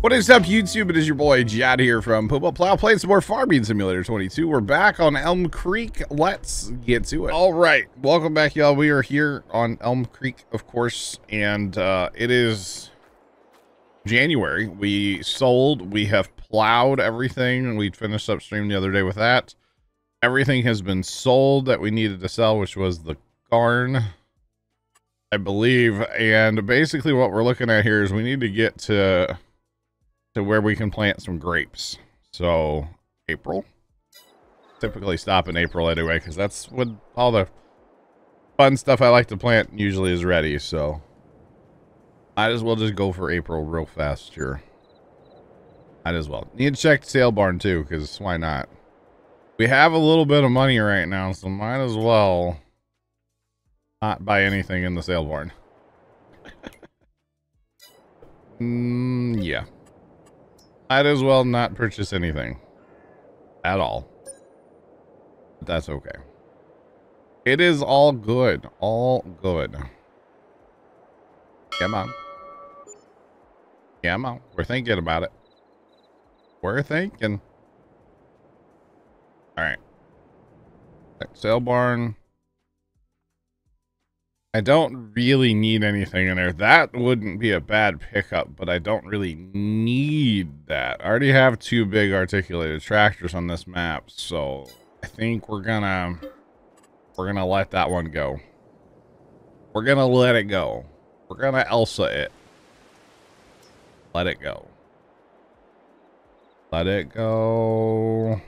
What is up, YouTube? It is your boy Jad here from Puma, Plow, playing some more Farming Simulator 22. We're back on Elm Creek. Let's get to it. All right, welcome back, y'all. We are here on Elm Creek, of course, and it is January. We sold. We have plowed everything. We finished up stream the other day with that. Everything has been sold that we needed to sell, which was the garden, I believe. And basically, what we're looking at here is we need to get to where we can plant some grapes. So April, typically stop in April anyway, because that's when all the fun stuff I like to plant usually is ready. So might as well just go for April real fast here. Might as well. Need to check the sale barn too, because why not? We have a little bit of money right now, so might as well not buy anything in the sale barn. Yeah. Might as well not purchase anything at all. But that's okay. It is all good. All good. Come on. Come on. We're thinking about it. We're thinking. All right. Sale barn. I don't really need anything in there. That wouldn't be a bad pickup, but I don't really need that. I already have two big articulated tractors on this map, so I think we're gonna let that one go. We're gonna let it go. We're gonna Elsa it. Let it go. Let it go.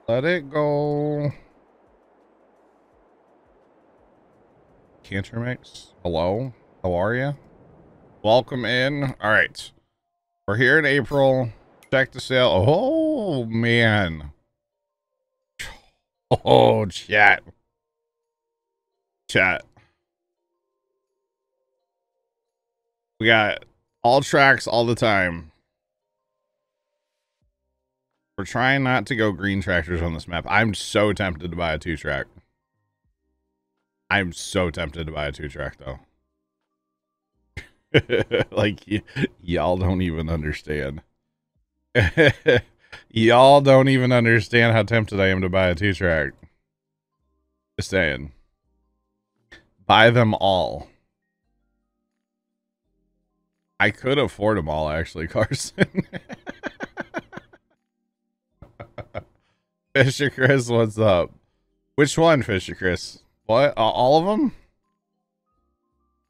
Let it go. Canter Mix, hello, how are you? Welcome in. All right, we're here in April. Check the sale. Oh man. Oh, chat. We got all tracks all the time. We're trying not to go green tractors on this map. I'm so tempted to buy a 2-track. I'm so tempted to buy a 2-track though. Like y'all don't even understand. Y'all don't even understand how tempted I am to buy a 2-track. Just saying. Buy them all. I could afford them all actually, Carson. Fisher Chris, what's up? Which one, Fisher Chris? What? All of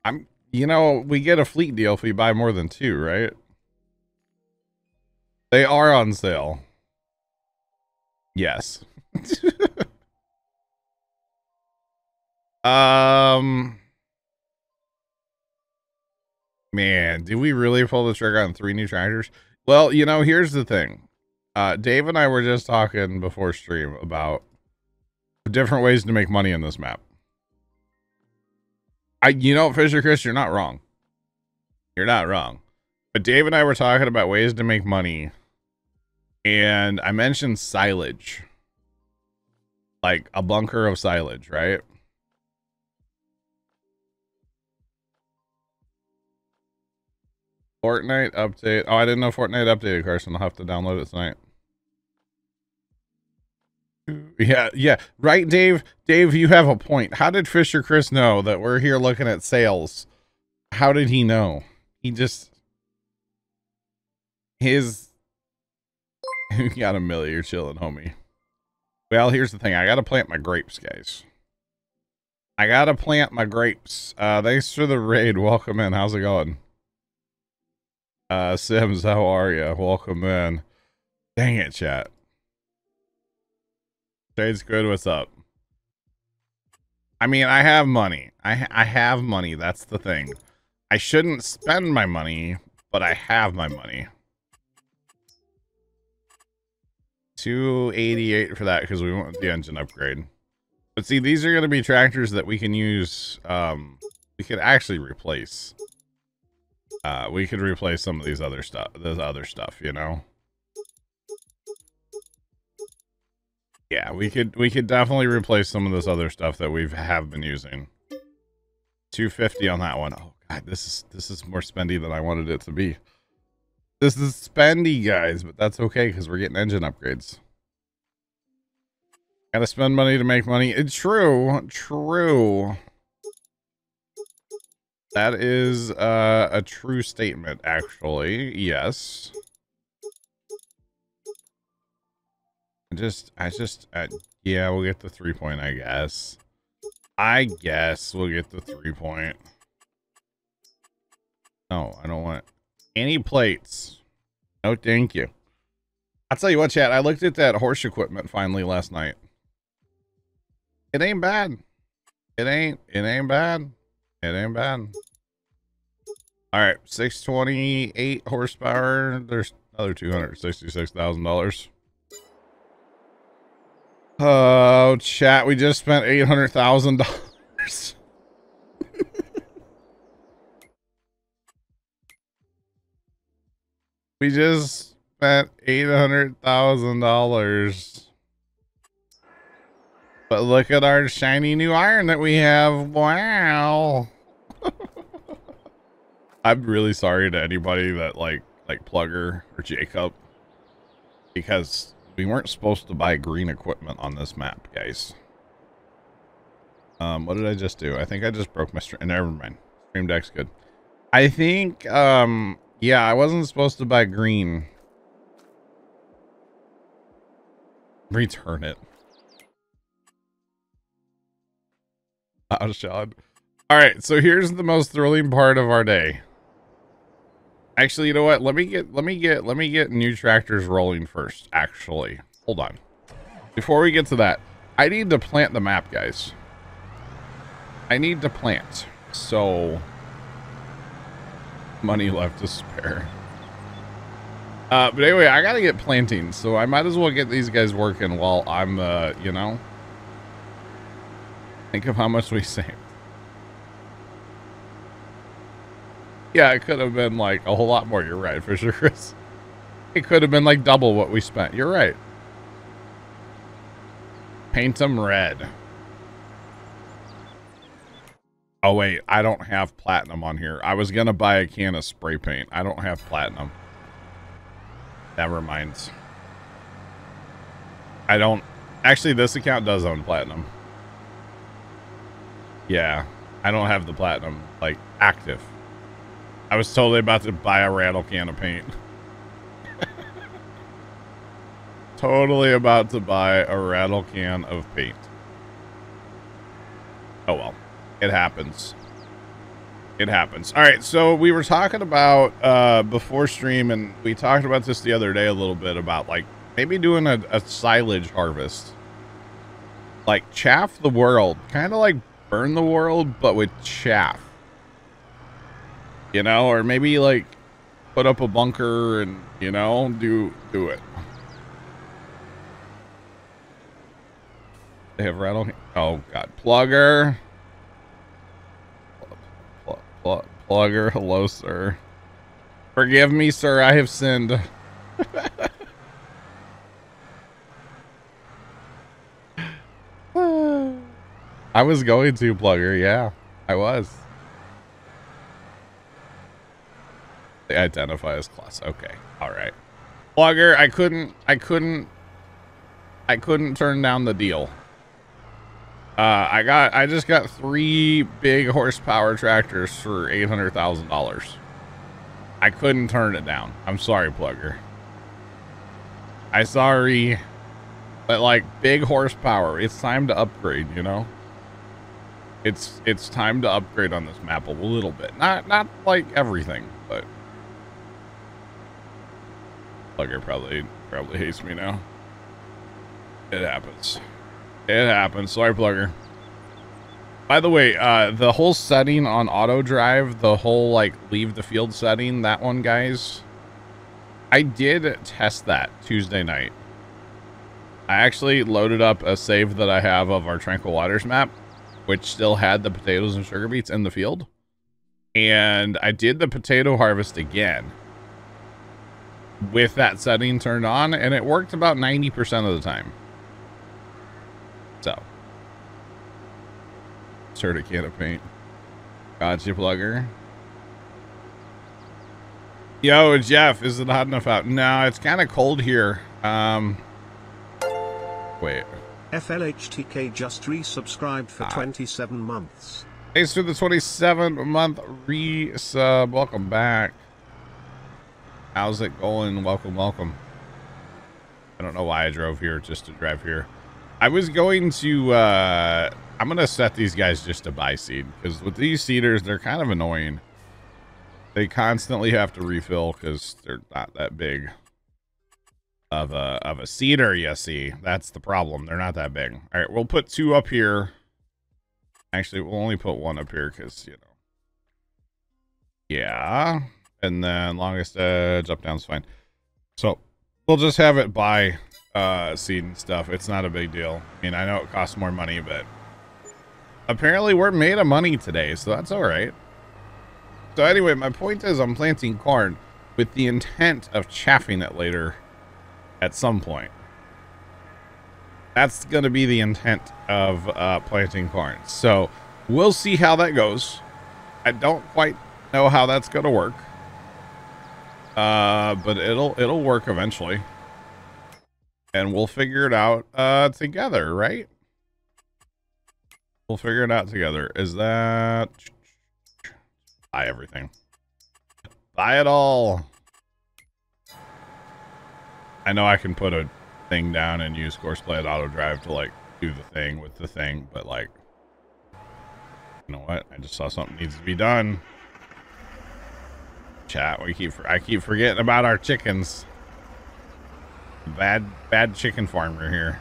them? You know, we get a fleet deal if we buy more than 2, right? They are on sale. Yes. Man, did we really pull the trigger on 3 new tractors? Well, you know, here's the thing. Dave and I were just talking before stream about different ways to make money in this map. You know, Fisher Chris, you're not wrong. You're not wrong. But Dave and I were talking about ways to make money. And I mentioned silage. Like a bunker of silage, right? Fortnite update. Oh, I didn't know Fortnite updated, Carson. I'll have to download it tonight. Yeah, right, Dave. Dave, you have a point. How did Fisher Chris know that we're here looking at sales? How did he know? He just you got a milli. You're chilling, homie. Well, here's the thing. I gotta plant my grapes, guys. I gotta plant my grapes. Thanks for the raid. Welcome in. How's it going? Sims, how are you? Welcome in. Dang it, chat. Shade's good. What's up? I mean, I have money. I have money. That's the thing. I shouldn't spend my money, but I have my money. 288 for that because we want the engine upgrade. But see, these are going to be tractors that we can use. We could actually replace. We could replace some of these other stuff. This other stuff, you know. Yeah, we could definitely replace some of this other stuff that have been using. 250 on that one. Oh god, this is more spendy than I wanted it to be. This is spendy, guys, but that's okay because we're getting engine upgrades. Gotta spend money to make money. It's true. True. That is a true statement, actually. Yes. Yeah, we'll get the 3-point, I guess. I guess we'll get the 3-point. No, I don't want any plates. No, thank you. I'll tell you what, chat. I looked at that horse equipment finally last night. It ain't bad. It ain't bad. It ain't bad. All right, 628 horsepower. There's another $266,000. Oh, chat, we just spent $800,000. We just spent $800,000. But look at our shiny new iron that we have. Wow. I'm really sorry to anybody that like Plugger or Jacob, because we weren't supposed to buy green equipment on this map, guys. What did I just do? I think I just broke my stream. Never mind. Stream Deck's good. I think, yeah, I wasn't supposed to buy green. Return it. Oh, Sean. All right, so here's the most thrilling part of our day. Actually, you know what? Let me get new tractors rolling first. Actually, hold on. Before we get to that, I need to plant the map, guys. I need to plant. So, money left to spare. But anyway, I gotta get planting, so I might as well get these guys working while I'm, you know. Think of how much we saved. Yeah, it could have been like a whole lot more. You're right, for sure, Chris. It could have been like double what we spent. You're right. Paint them red. Oh, wait. I don't have platinum on here. I was going to buy a can of spray paint. I don't have platinum. Never mind. I don't. Actually, this account does own platinum. Yeah. I don't have the platinum, like, active. I was totally about to buy a rattle can of paint. Totally about to buy a rattle can of paint. Oh well, it happens. It happens. All right, so we were talking about before stream, and we talked about this the other day a little bit about like maybe doing a silage harvest, like chaff the world, kind of like burn the world, but with chaff. You know, or maybe like put up a bunker and, you know, do it. They have rattle. Oh God, Plugger. Plugger, hello, sir. Forgive me, sir. I have sinned. I was going to, Plugger. Yeah, I was. They identify as class. Okay. All right. Plugger, I couldn't turn down the deal. I just got 3 big horsepower tractors for $800,000. I couldn't turn it down. I'm sorry, Plugger. I'm sorry. But like big horsepower, it's time to upgrade, you know? It's time to upgrade on this map a little bit. Not like everything, but Plugger probably hates me now. It happens. It happens. Sorry, Plugger. By the way, the whole setting on auto drive, the whole like leave the field setting, that one, guys, I did test that Tuesday night. I actually loaded up a save that I have of our Tranquil Waters map, which still had the potatoes and sugar beets in the field. And I did the potato harvest again with that setting turned on, and it worked about 90% of the time. So, insert a can of paint. Gotcha, Plugger. Yo, Jeff, is it hot enough out? No, it's kind of cold here. Wait. FLHTK just resubscribed for 27 months. Thanks for the 27-month resub. Welcome back. How's it going? Welcome, welcome. I don't know why I drove here just to drive here. I was going to, I'm going to set these guys just to buy seed, because with these seeders, they're kind of annoying. They constantly have to refill because they're not that big of a seeder, you see. That's the problem. They're not that big. All right, we'll put 2 up here. Actually, we'll only put 1 up here because, you know. Yeah. And then longest edge, up, down's fine. So we'll just have it buy seed and stuff. It's not a big deal. I mean, I know it costs more money, but apparently we're made of money today, so that's all right. So anyway, my point is I'm planting corn with the intent of chaffing it later at some point. That's going to be the intent of planting corn. So we'll see how that goes. I don't quite know how that's going to work. But it'll work eventually. And we'll figure it out together, right? We'll figure it out together. Is that... Buy everything. Buy it all. I know I can put a thing down and use Courseplay Auto Drive to like do the thing with the thing, but like, you know what? I just saw something needs to be done. Chat. I keep forgetting about our chickens. Bad chicken farmer here.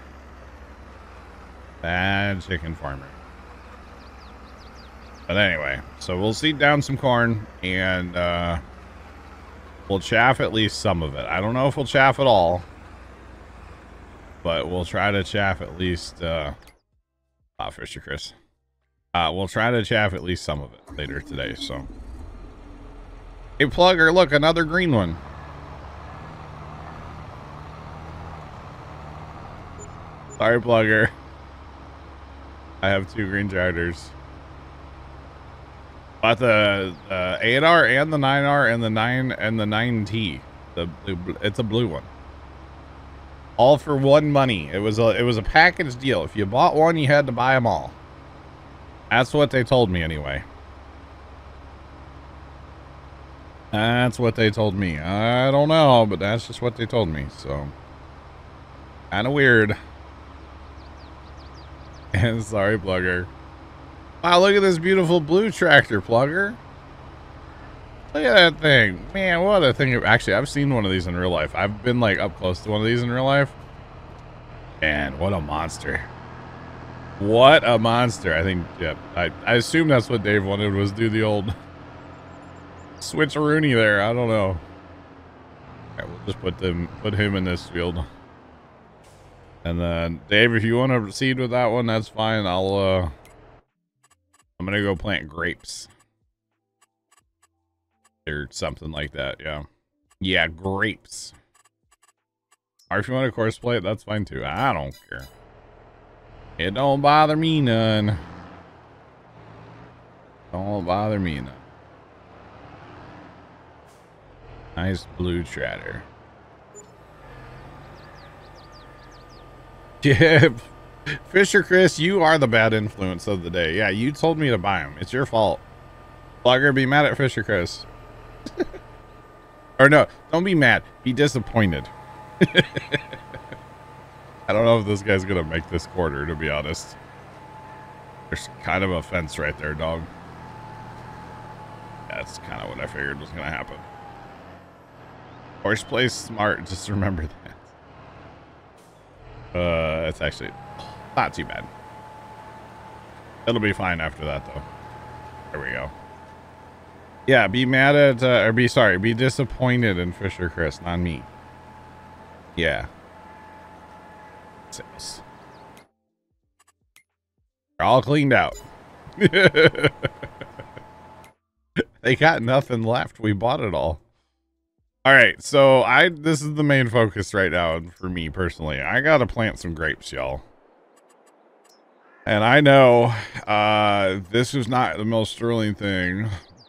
Bad chicken farmer. But anyway, so we'll seed down some corn and we'll chaff at least some of it. I don't know if we'll chaff it all, but we'll try to chaff at least Fisher Chris. We'll try to chaff at least some of it later today. So hey, Plugger, look, another green one. Sorry, Plugger. I have 2 green charters. But the 8R and the 9R and the 9 and the 9T, it's a blue one. All for 1 money. It was a package deal. If you bought one, you had to buy them all. That's what they told me anyway. That's what they told me. I don't know, but that's just what they told me. So kind of weird. And sorry, Plugger. Wow, look at this beautiful blue tractor, Plugger. Look at that thing. Man, what a thing. Actually, I've seen one of these in real life. I've been like up close to one of these in real life. And what a monster. What a monster. I think, yeah, I assume that's what Dave wanted, was do the old switcheroonie there. I don't know. All right, we'll just put him in this field. And then Dave, if you want to proceed with that one, that's fine. I'm gonna go plant grapes or something like that. Yeah, grapes. Or if you want to course play it, that's fine too. I don't care. It don't bother me none. Don't bother me none. Nice blue tratter. Yeah. Fisher Chris, you are the bad influence of the day. Yeah, you told me to buy them. It's your fault. Blogger, be mad at Fisher Chris. Or no, don't be mad. Be disappointed. I don't know if this guy's gonna make this quarter, to be honest. There's kind of a fence right there, dog. That's kind of what I figured was gonna happen. Horse plays smart, just remember that. It's actually not too bad. It'll be fine after that, though. There we go. Yeah, be mad at, or be disappointed in Fisher Chris, not me. Yeah. Sales. They're all cleaned out. They got nothing left. We bought it all. All right, so this is the main focus right now for me personally. I gotta plant some grapes, y'all. And I know this is not the most sterling thing,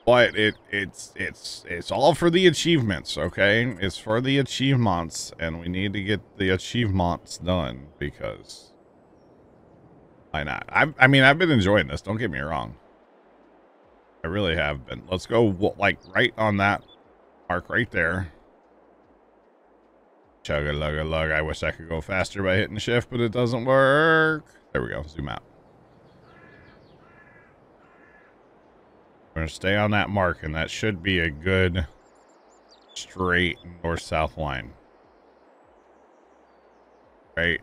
But it's all for the achievements, okay? It's for the achievements, and we need to get the achievements done because why not? I mean, I've been enjoying this. Don't get me wrong. I really have been. Let's go like right on that mark right there. Chug-a-lug-a-lug. I wish I could go faster by hitting shift, but it doesn't work. There we go. Zoom out. We're going to stay on that mark, and that should be a good straight north-south line. Right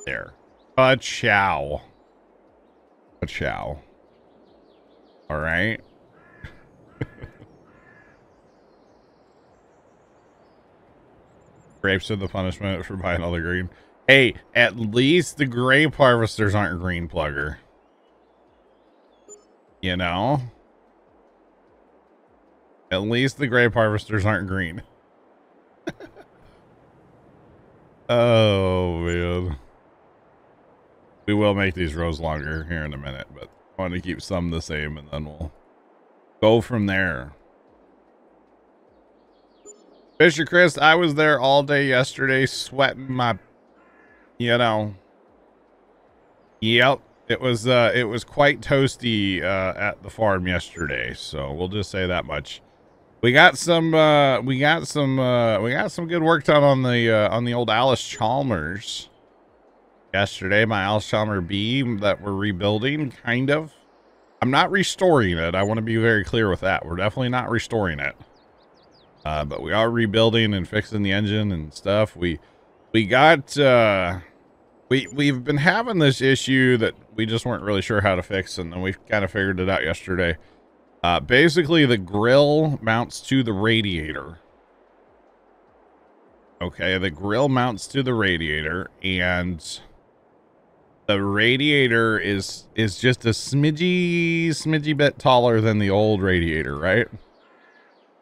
there. Chow. Chow. All right. Grapes are the punishment for buying all the green. Hey, at least the grape harvesters aren't green, Plugger. You know? At least the grape harvesters aren't green. Oh, man. We will make these rows longer here in a minute, but I want to keep some the same, and then we'll go from there. Fisher Chris, I was there all day yesterday, sweating my, you know. Yep, it was quite toasty at the farm yesterday, so we'll just say that much. We got some good work done on the old Alice Chalmers yesterday. My Alice Chalmers beam that we're rebuilding, kind of. I'm not restoring it. I want to be very clear with that. We're definitely not restoring it. But we are rebuilding and fixing the engine and stuff. We've been having this issue that we just weren't really sure how to fix, and then we kind of figured it out yesterday. Basically, the grill mounts to the radiator. Okay, the grill mounts to the radiator, and the radiator is just a smidgy bit taller than the old radiator, right?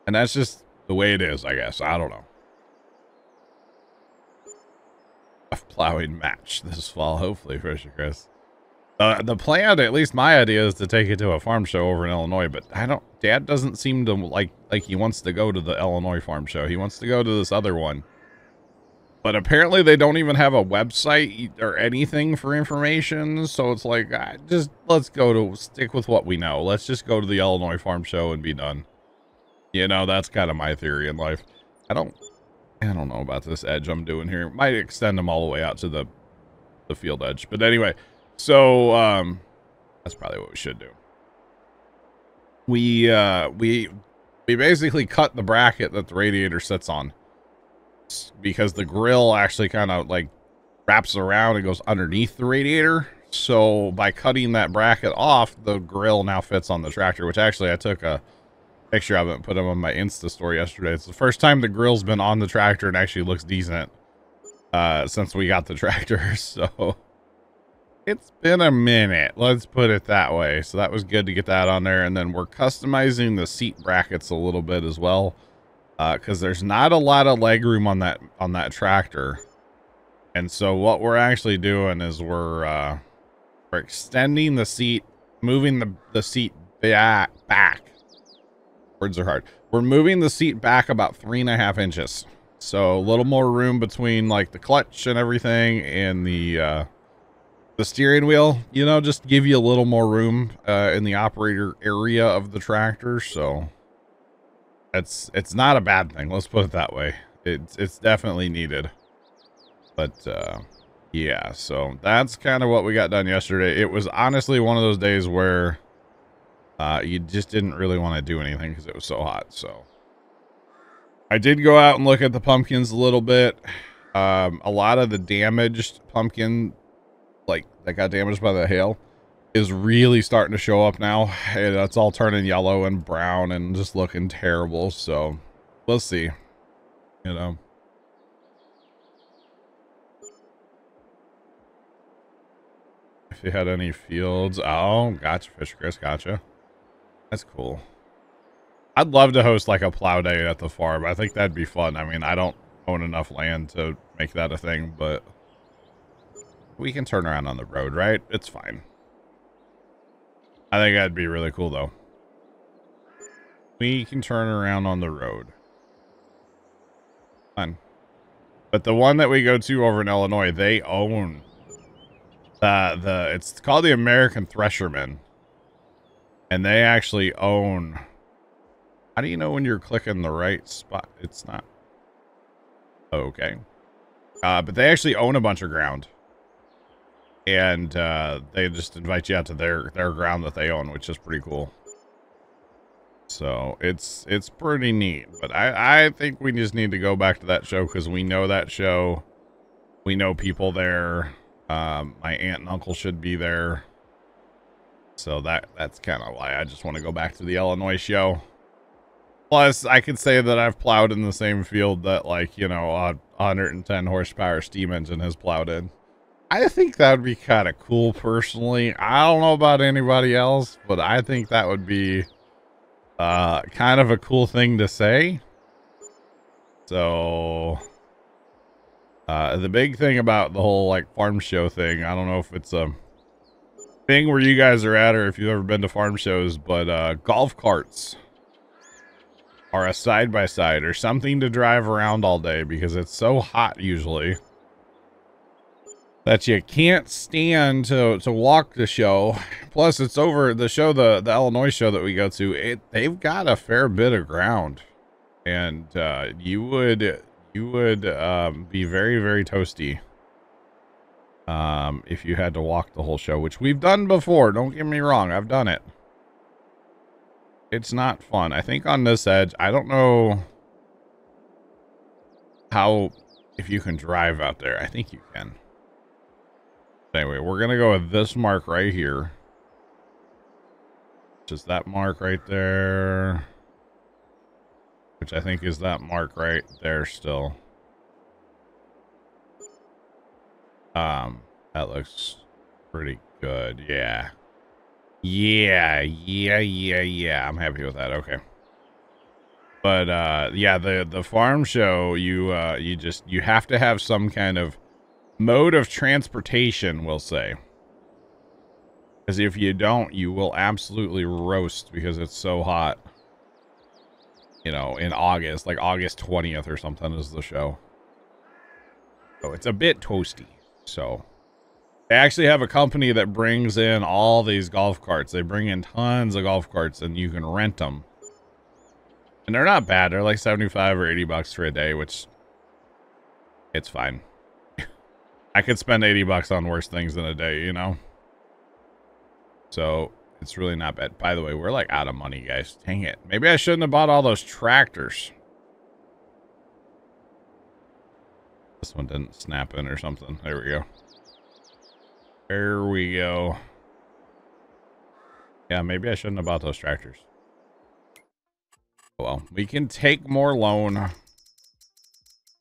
And that's just the way it is, I guess. I don't know. A plowing match this fall, hopefully, Fisher Chris. The plan, at least my idea, is to take it to a farm show over in Illinois, but Dad doesn't seem to like he wants to go to the Illinois farm show. He wants to go to this other one. But apparently they don't even have a website or anything for information, so it's like, let's stick with what we know. Let's just go to the Illinois farm show and be done. You know, that's kind of my theory in life. I don't know about this edge I'm doing here. Might extend them all the way out to the field edge. But anyway, so that's probably what we should do. We basically cut the bracket that the radiator sits on, because the grill actually kind of like wraps around and goes underneath the radiator. So by cutting that bracket off, the grill now fits on the tractor, which actually I took a picture of it and put them on my Insta story yesterday. It's the first time the grill's been on the tractor and actually looks decent since we got the tractor. So it's been a minute, let's put it that way. So that was good to get that on there. And then we're customizing the seat brackets a little bit as well, because there's not a lot of leg room on that tractor. And so what we're actually doing is we're extending the seat, moving the seat back. Words are hard. We're moving the seat back about 3.5 inches. So a little more room between like the clutch and everything and the steering wheel, you know, just give you a little more room in the operator area of the tractor. So it's not a bad thing. Let's put it that way. It's definitely needed. But yeah, so that's kind of what we got done yesterday. It was honestly one of those days where you just didn't really want to do anything because it was so hot. So I did go out and look at the pumpkins a little bit. A lot of the damaged pumpkin, like that got damaged by the hail, is really starting to show up now. And it's all turning yellow and brown and just looking terrible. So we'll see, you know. If you had any fields. Oh, gotcha, Fisher Chris, gotcha. That's cool. I'd love to host like a plow day at the farm. I think that'd be fun. I mean, I don't own enough land to make that a thing, but we can turn around on the road, right? It's fine. I think that'd be really cool though. we can turn around on the road. Fun. But the one that we go to over in Illinois, they own it's called the American Thresherman. And they actually own. How do you know when you're clicking the right spot? It's not. Okay. But they actually own a bunch of ground. And they just invite you out to their ground that they own, which is pretty cool. So it's pretty neat. But I think we just need to go back to that show because we know that show. We know people there. My aunt and uncle should be there. So that's kind of why I just want to go back to the Illinois show. Plus, I could say that I've plowed in the same field that, like, you know, a 110 horsepower steam engine has plowed in. I think that would be kind of cool, personally. I don't know about anybody else, but I think that would be kind of a cool thing to say. So, the big thing about the whole, like, farm show thing, I don't know if it's a thing where you guys are at or if you've ever been to farm shows, but golf carts are a side-by-side or something to drive around all day because it's so hot usually that you can't stand to walk the show. Plus it's over the show, the Illinois show that we go to, they've got a fair bit of ground, and you would be very, very toasty if you had to walk the whole show, which we've done before. Don't get me wrong, I've done it. It's not fun. I think on this edge, I don't know if you can drive out there. I think you can. Anyway, we're going to go with this mark right here. Which is that mark right there. Which I think is that mark right there still. That looks pretty good. Yeah. Yeah. I'm happy with that. Okay. But, yeah, the farm show, you have to have some kind of mode of transportation, we'll say. Because if you don't, you will absolutely roast because it's so hot. You know, in August, like August 20th or something is the show. So it's a bit toasty. So they actually have a company that brings in all these golf carts. They bring in tons of golf carts and you can rent them. And they're not bad. They're like 75 or 80 bucks for a day, which it's fine. I could spend 80 bucks on worse things in a day, you know? So it's really not bad. By the way, we're like out of money, guys. Dang it. Maybe I shouldn't have bought all those tractors. This one didn't snap in or something. There we go. There we go. Yeah, maybe I shouldn't have bought those tractors. Well, we can take more loan.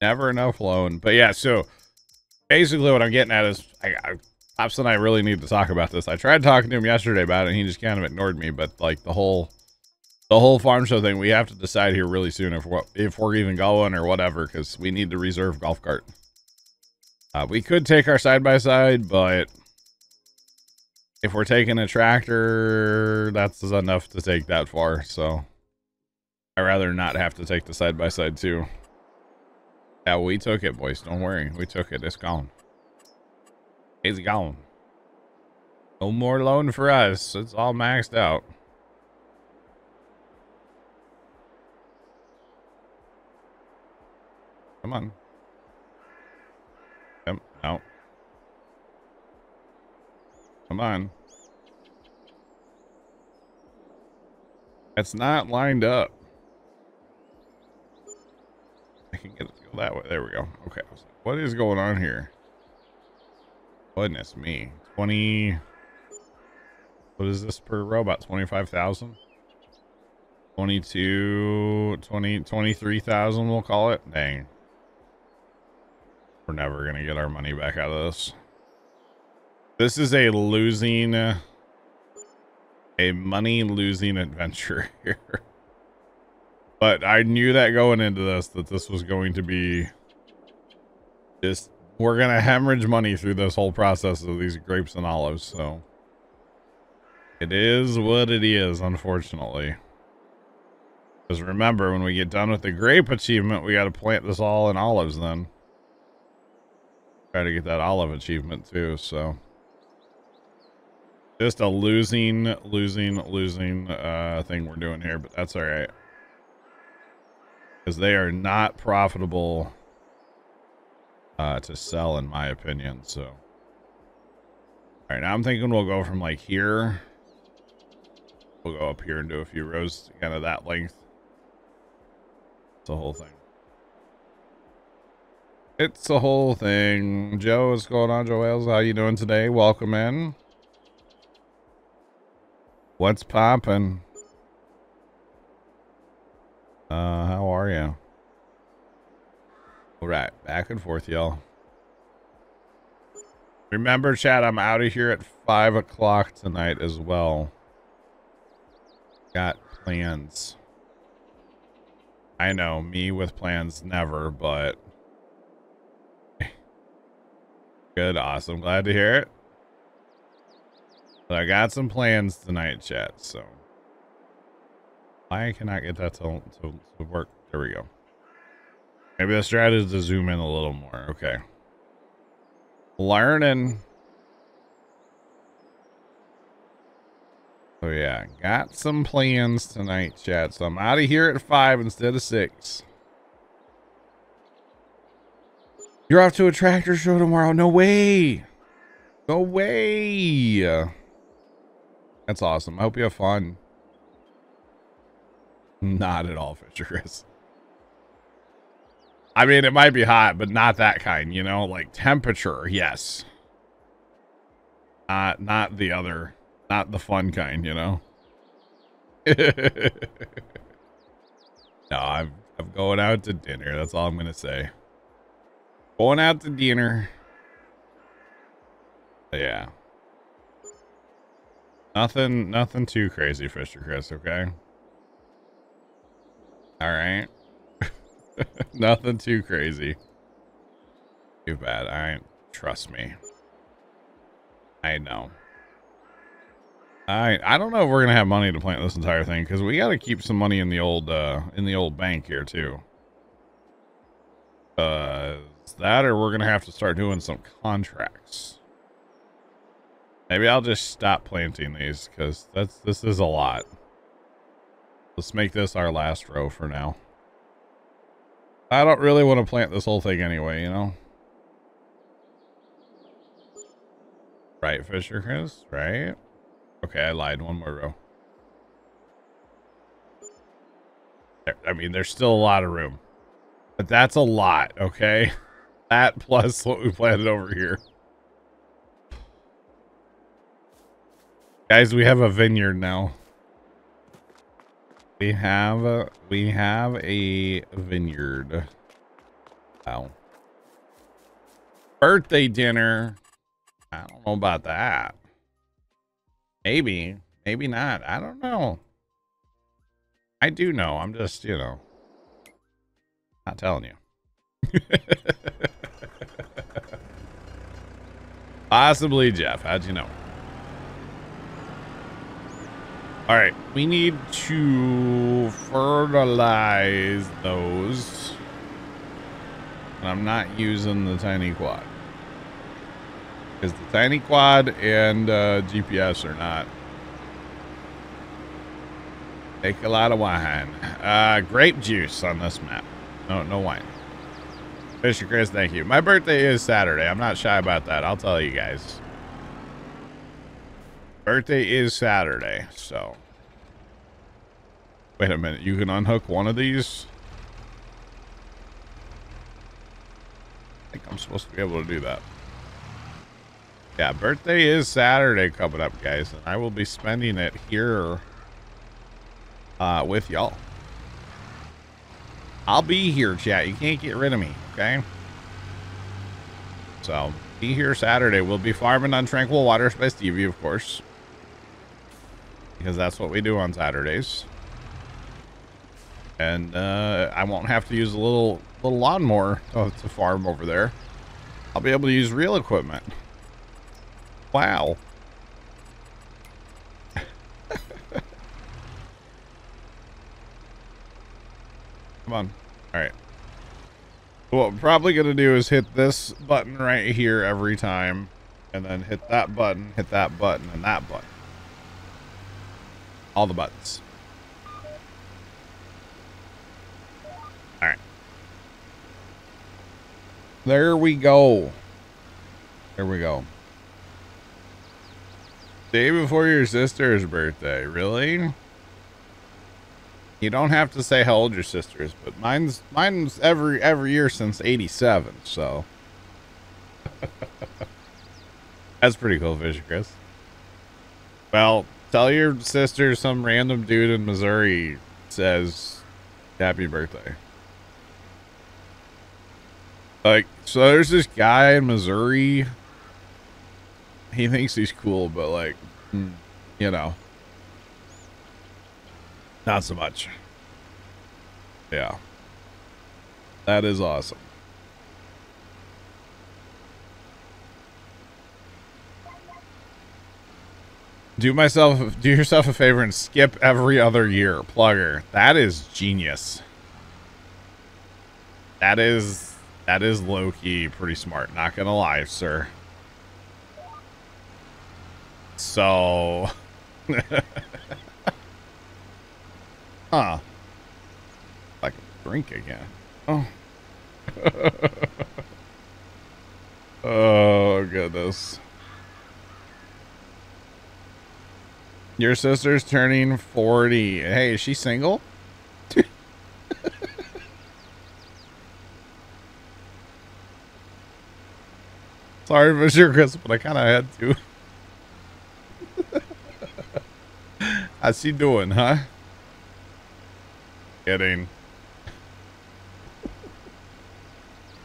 Never enough loan. But yeah, so basically what I'm getting at is Pops and I really need to talk about this. I tried talking to him yesterday about it and he just kind of ignored me, but like the whole farm show thing, we have to decide here really soon if we're even going or whatever, because we need to reserve golf cart. We could take our side-by-side, but if we're taking a tractor, that's enough to take that far, so I'd rather not have to take the side-by-side too. Yeah, we took it, boys. Don't worry. We took it. It's gone. It's gone. No more loan for us. It's all maxed out. Come on. Come out. Come on. It's not lined up. I can get it to go that way. There we go. Okay. What is going on here? Goodness me. 20. What is this per row? About 25,000? 22, 20, 23,000 we'll call it. Dang. We're never going to get our money back out of this. This is a money losing adventure here. But I knew that going into this, that this was going to be just, we're going to hemorrhage money through this whole process of these grapes and olives. So it is what it is, unfortunately. Because remember, when we get done with the grape achievement, we got to plant this all in olives then. Try to get that olive achievement too, so. Just a losing thing we're doing here, but that's all right. Because they are not profitable to sell, in my opinion, so. All right, now I'm thinking we'll go from like here. We'll go up here and do a few rows, kind of that length. It's the whole thing. It's the whole thing. Joe, what's going on, Joels? How you doing today? Welcome in. What's poppin'? How are you? All right, back and forth, y'all. Remember, chat, I'm out of here at 5 o'clock tonight as well. Got plans. I know, me with plans never, but... Good, awesome. Glad to hear it. But I got some plans tonight, chat, so... I cannot get that to work. There we go. Maybe the strategy is to zoom in a little more. Okay. Learning. So yeah, got some plans tonight, chat. So I'm out of here at 5 instead of 6. You're off to a tractor show tomorrow. No way. No way. That's awesome. I hope you have fun. Not at all, Fisher Chris. I mean, it might be hot, but not that kind, you know, like temperature. Yes. Not the other, not the fun kind, you know. No, I'm going out to dinner. That's all I'm going to say. Going out to dinner. Yeah. Nothing too crazy, Fisher Chris, okay? All right. Nothing too crazy. Too bad. All right. Trust me. I know. I don't know if we're gonna have money to plant this entire thing because we got to keep some money in the old bank here too. That or we're gonna have to start doing some contracts. Maybe I'll just stop planting these because this is a lot. Let's make this our last row for now. I don't really want to plant this whole thing anyway, you know? Right, Fisher Chris? Right? Okay, I lied. One more row. There, I mean, there's still a lot of room. But that's a lot, okay? That plus what we planted over here. Guys, we have a vineyard now. We have a vineyard. Wow. Birthday dinner. I don't know about that. Maybe not. I don't know. I do know. I'm just, you know, not telling you. Possibly, Jeff. How'd you know? All right, we need to fertilize those. And I'm not using the tiny quad. Because the tiny quad and GPS are not. Take a lot of wine. Grape juice on this map. No wine. Fisher Chris, thank you. My birthday is Saturday. I'm not shy about that. I'll tell you guys. Birthday is Saturday, so. Wait a minute. You can unhook one of these? I think I'm supposed to be able to do that. Yeah, birthday is Saturday coming up, guys. And I will be spending it here with y'all. I'll be here, chat. You can't get rid of me, okay? So, be here Saturday. We'll be farming on Tranquil Waters by Stevie, of course. Because that's what we do on Saturdays. And I won't have to use a little lawnmower to farm over there. I'll be able to use real equipment. Wow. Come on. All right. What we're probably going to do is hit this button right here every time. And then hit that button, and that button. All the buttons. All right. There we go. There we go. Day before your sister's birthday. Really? You don't have to say how old your sister is, but mine's every year since '87, so that's pretty cool, Fisher Chris. Well, tell your sister some random dude in Missouri says happy birthday. Like, so there's this guy in Missouri. He thinks he's cool, but like, you know, not so much. Yeah. That is awesome. Do yourself a favor and skip every other year. Plugger. That is genius. That is low-key pretty smart. Not gonna lie, sir. So... huh. Like a drink again. Oh. Oh, goodness. Your sister's turning 40. Hey, is she single? Sorry, Mr. Chris, but I kind of had to. How's she doing, huh? Kidding.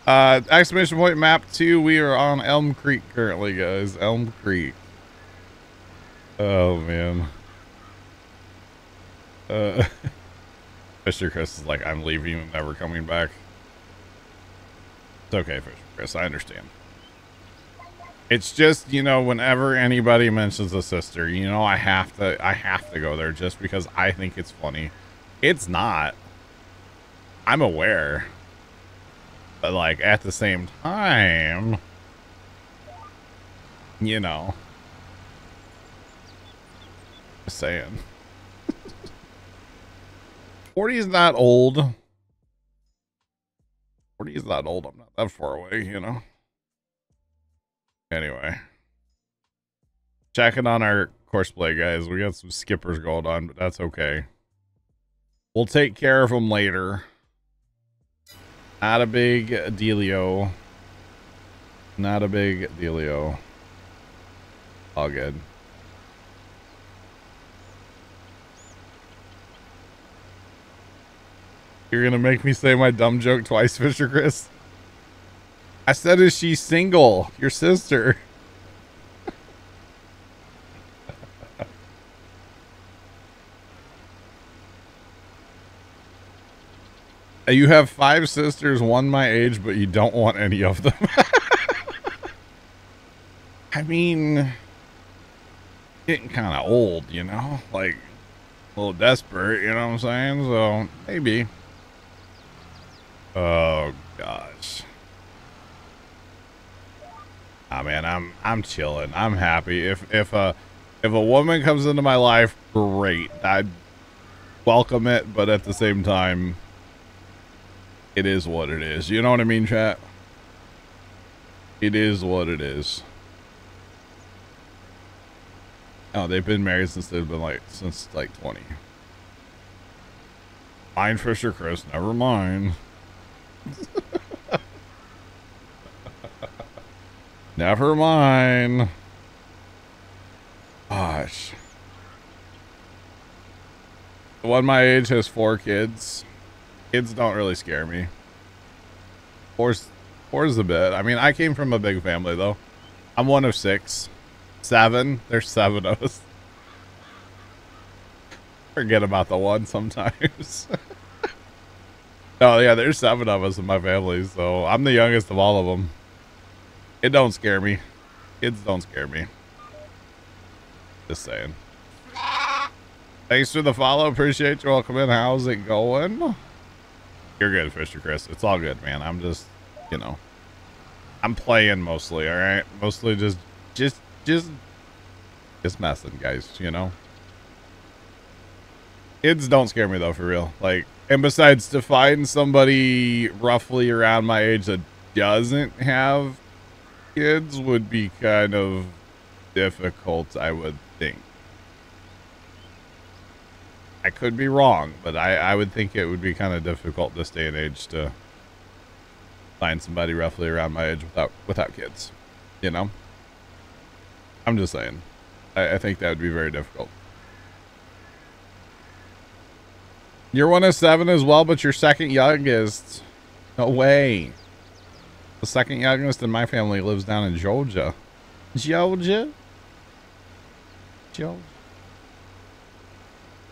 Exclamation point map 2. We are on Elm Creek currently, guys. Elm Creek. Oh, man. Mr. Chris is like, I'm leaving and never coming back. It's okay, Fisher Chris. I understand. It's just, you know, whenever anybody mentions a sister, you know, I have to go there just because I think it's funny. It's not. I'm aware. But, like, at the same time, you know, just saying. 40 is not old. 40 is not old. I'm not that far away, you know. Anyway, checking on our courseplay, guys. We got some skippers going on, but that's okay. We'll take care of them later. Not a big dealio. Not a big dealio. All good. You're gonna make me say my dumb joke twice, Fisher Chris? I said, is she single? Your sister. You have 5 sisters, one my age, but you don't want any of them. I mean, getting kind of old, you know? Like, a little desperate, you know what I'm saying? So, maybe. Oh, gosh. Oh, man, I'm chilling. I'm happy. If a woman comes into my life, great. I'd welcome it, but at the same time, it is what it is. You know what I mean, chat? It is what it is. Oh, they've been married since they've been since 20. Fine, Fisher Chris. Never mind. Never mind. Gosh. The one my age has 4 kids. Kids don't really scare me. Four's the bit. I mean, I came from a big family, though. I'm one of 6. 7. There's 7 of us. Forget about the one sometimes. Oh, yeah, there's 7 of us in my family, so I'm the youngest of all of them. It don't scare me. Kids don't scare me. Just saying. Thanks for the follow. Appreciate you. Welcome in. How's it going? You're good, Fisher Chris. It's all good, man. I'm just, you know, I'm playing mostly, all right? Mostly just messing, guys, you know? Kids don't scare me, though, for real. Like, and besides, to find somebody roughly around my age that doesn't have kids would be kind of difficult, I would think. I could be wrong, but I would think it would be kind of difficult this day and age to find somebody roughly around my age without kids, you know? I'm just saying. I think that would be very difficult. You're one of 7 as well, but you're second youngest. No way. The second youngest in my family lives down in Georgia. Georgia?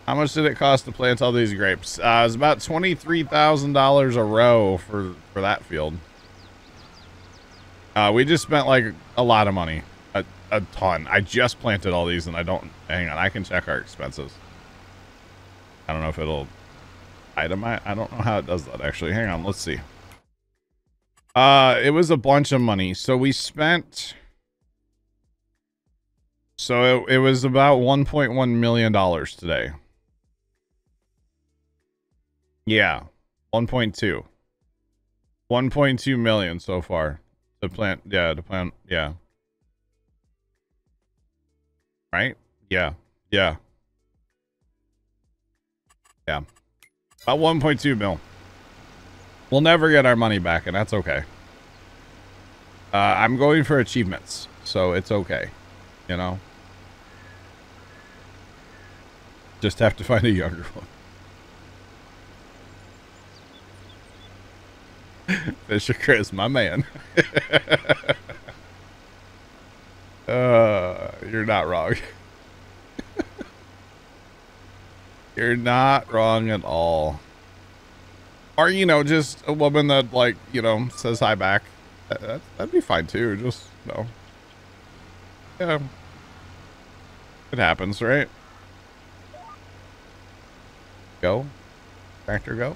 How much did it cost to plant all these grapes? It was about $23,000 a row for that field. We just spent like a lot of money. A ton. I just planted all these and I don't... Hang on, I can check our expenses. I don't know if it'll... itemize. I don't know how it does that, actually. Hang on, let's see. It was a bunch of money. So we spent... So it was about $1.1 million today. Yeah, 1.2. 1.2 million so far to plant. Yeah, yeah. Right? Yeah. About 1.2 mil. We'll never get our money back, and that's okay. I'm going for achievements, so it's okay. You know? Just have to find a younger one. Fisher Chris, my man. You're not wrong. You're not wrong at all. Or, you know, just a woman that, like, you know, says hi back. That'd be fine, too. Just, you know. Yeah. It happens, right? Go. Tractor, go.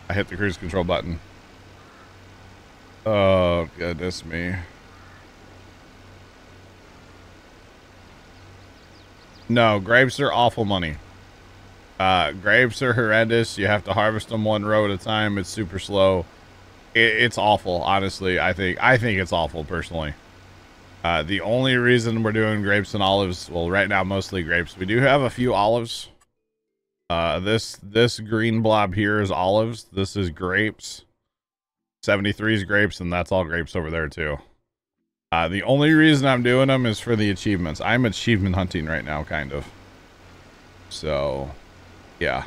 I hit the cruise control button. Oh, goodness me. No, grapes are awful money. Grapes are horrendous. You have to harvest them one row at a time. It's super slow. It's awful, honestly. I think it's awful, personally. The only reason we're doing grapes and olives, well, right now, mostly grapes. We do have a few olives. This green blob here is olives. This is grapes. 73 is grapes, and that's all grapes over there, too. The only reason I'm doing them is for the achievements. I'm achievement hunting right now, kind of. So, yeah.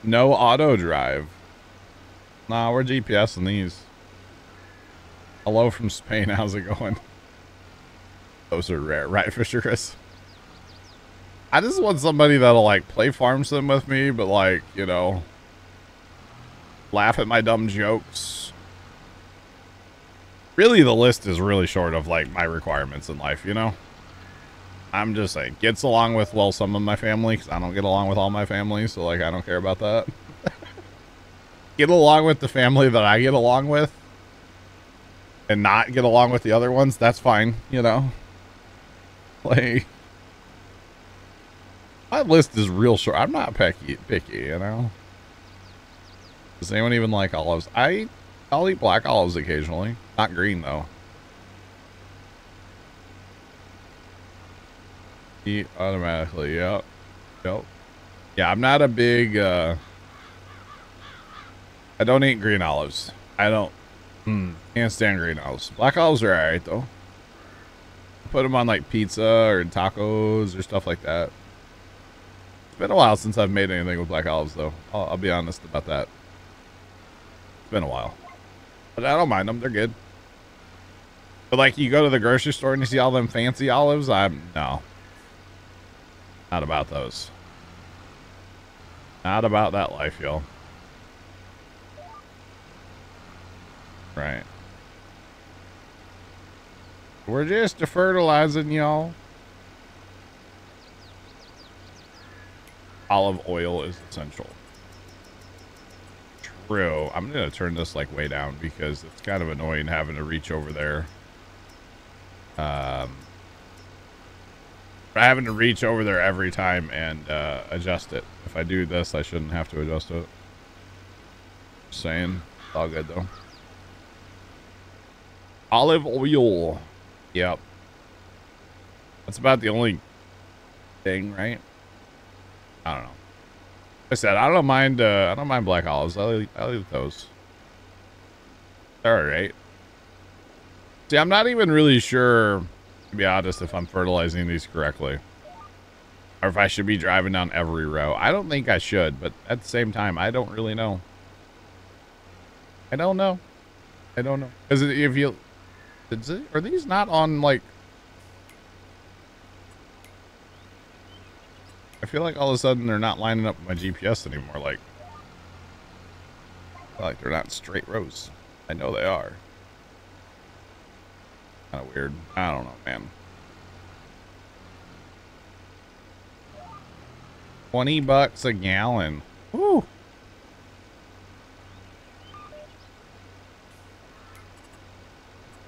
No auto drive. Nah, we're GPSing these. Hello from Spain. How's it going? Those are rare, right, Fisher Chris? I just want somebody that'll, like, play farm sim with me, but, like, you know, laugh at my dumb jokes. Really, the list is really short of, like, my requirements in life, you know? I'm just saying, gets along with, well, some of my family, because I don't get along with all my family, so, like, I don't care about that. Get along with the family that I get along with, and not get along with the other ones, that's fine, you know? Like... My list is real short. I'm not picky, you know? Does anyone even like olives? I'll eat black olives occasionally. Not green, though. Eat automatically, yep. Yep. Yeah, I'm not a big, I don't eat green olives. I don't, can't stand green olives. Black olives are alright, though. Put them on, like, pizza or tacos or stuff like that. It's been a while since I've made anything with black olives, though. I'll be honest about that. It's been a while. But I don't mind them. They're good. But, like, you go to the grocery store and you see all them fancy olives, no. Not about those. Not about that life, y'all. Right. We're just fertilizing, y'all. olive oil is essential. True. I'm going to turn this like way down because it's kind of annoying having to reach over there. Having to reach over there every time and adjust it. If I do this, I shouldn't have to adjust it. Just saying. It's all good though. Olive oil. Yep. That's about the only thing, right? I don't know. Like I said, I don't mind black olives. I'll eat those. They're all right. See, I'm not even really sure, to be honest, if I'm fertilizing these correctly. Or if I should be driving down every row. I don't think I should, but at the same time, I don't really know. I don't know. Because if you... Are these not on, like... I feel like all of a sudden they're not lining up with my GPS anymore. Like they're not straight rows. I know they are. Kind of weird. I don't know, man. $20 a gallon. Woo.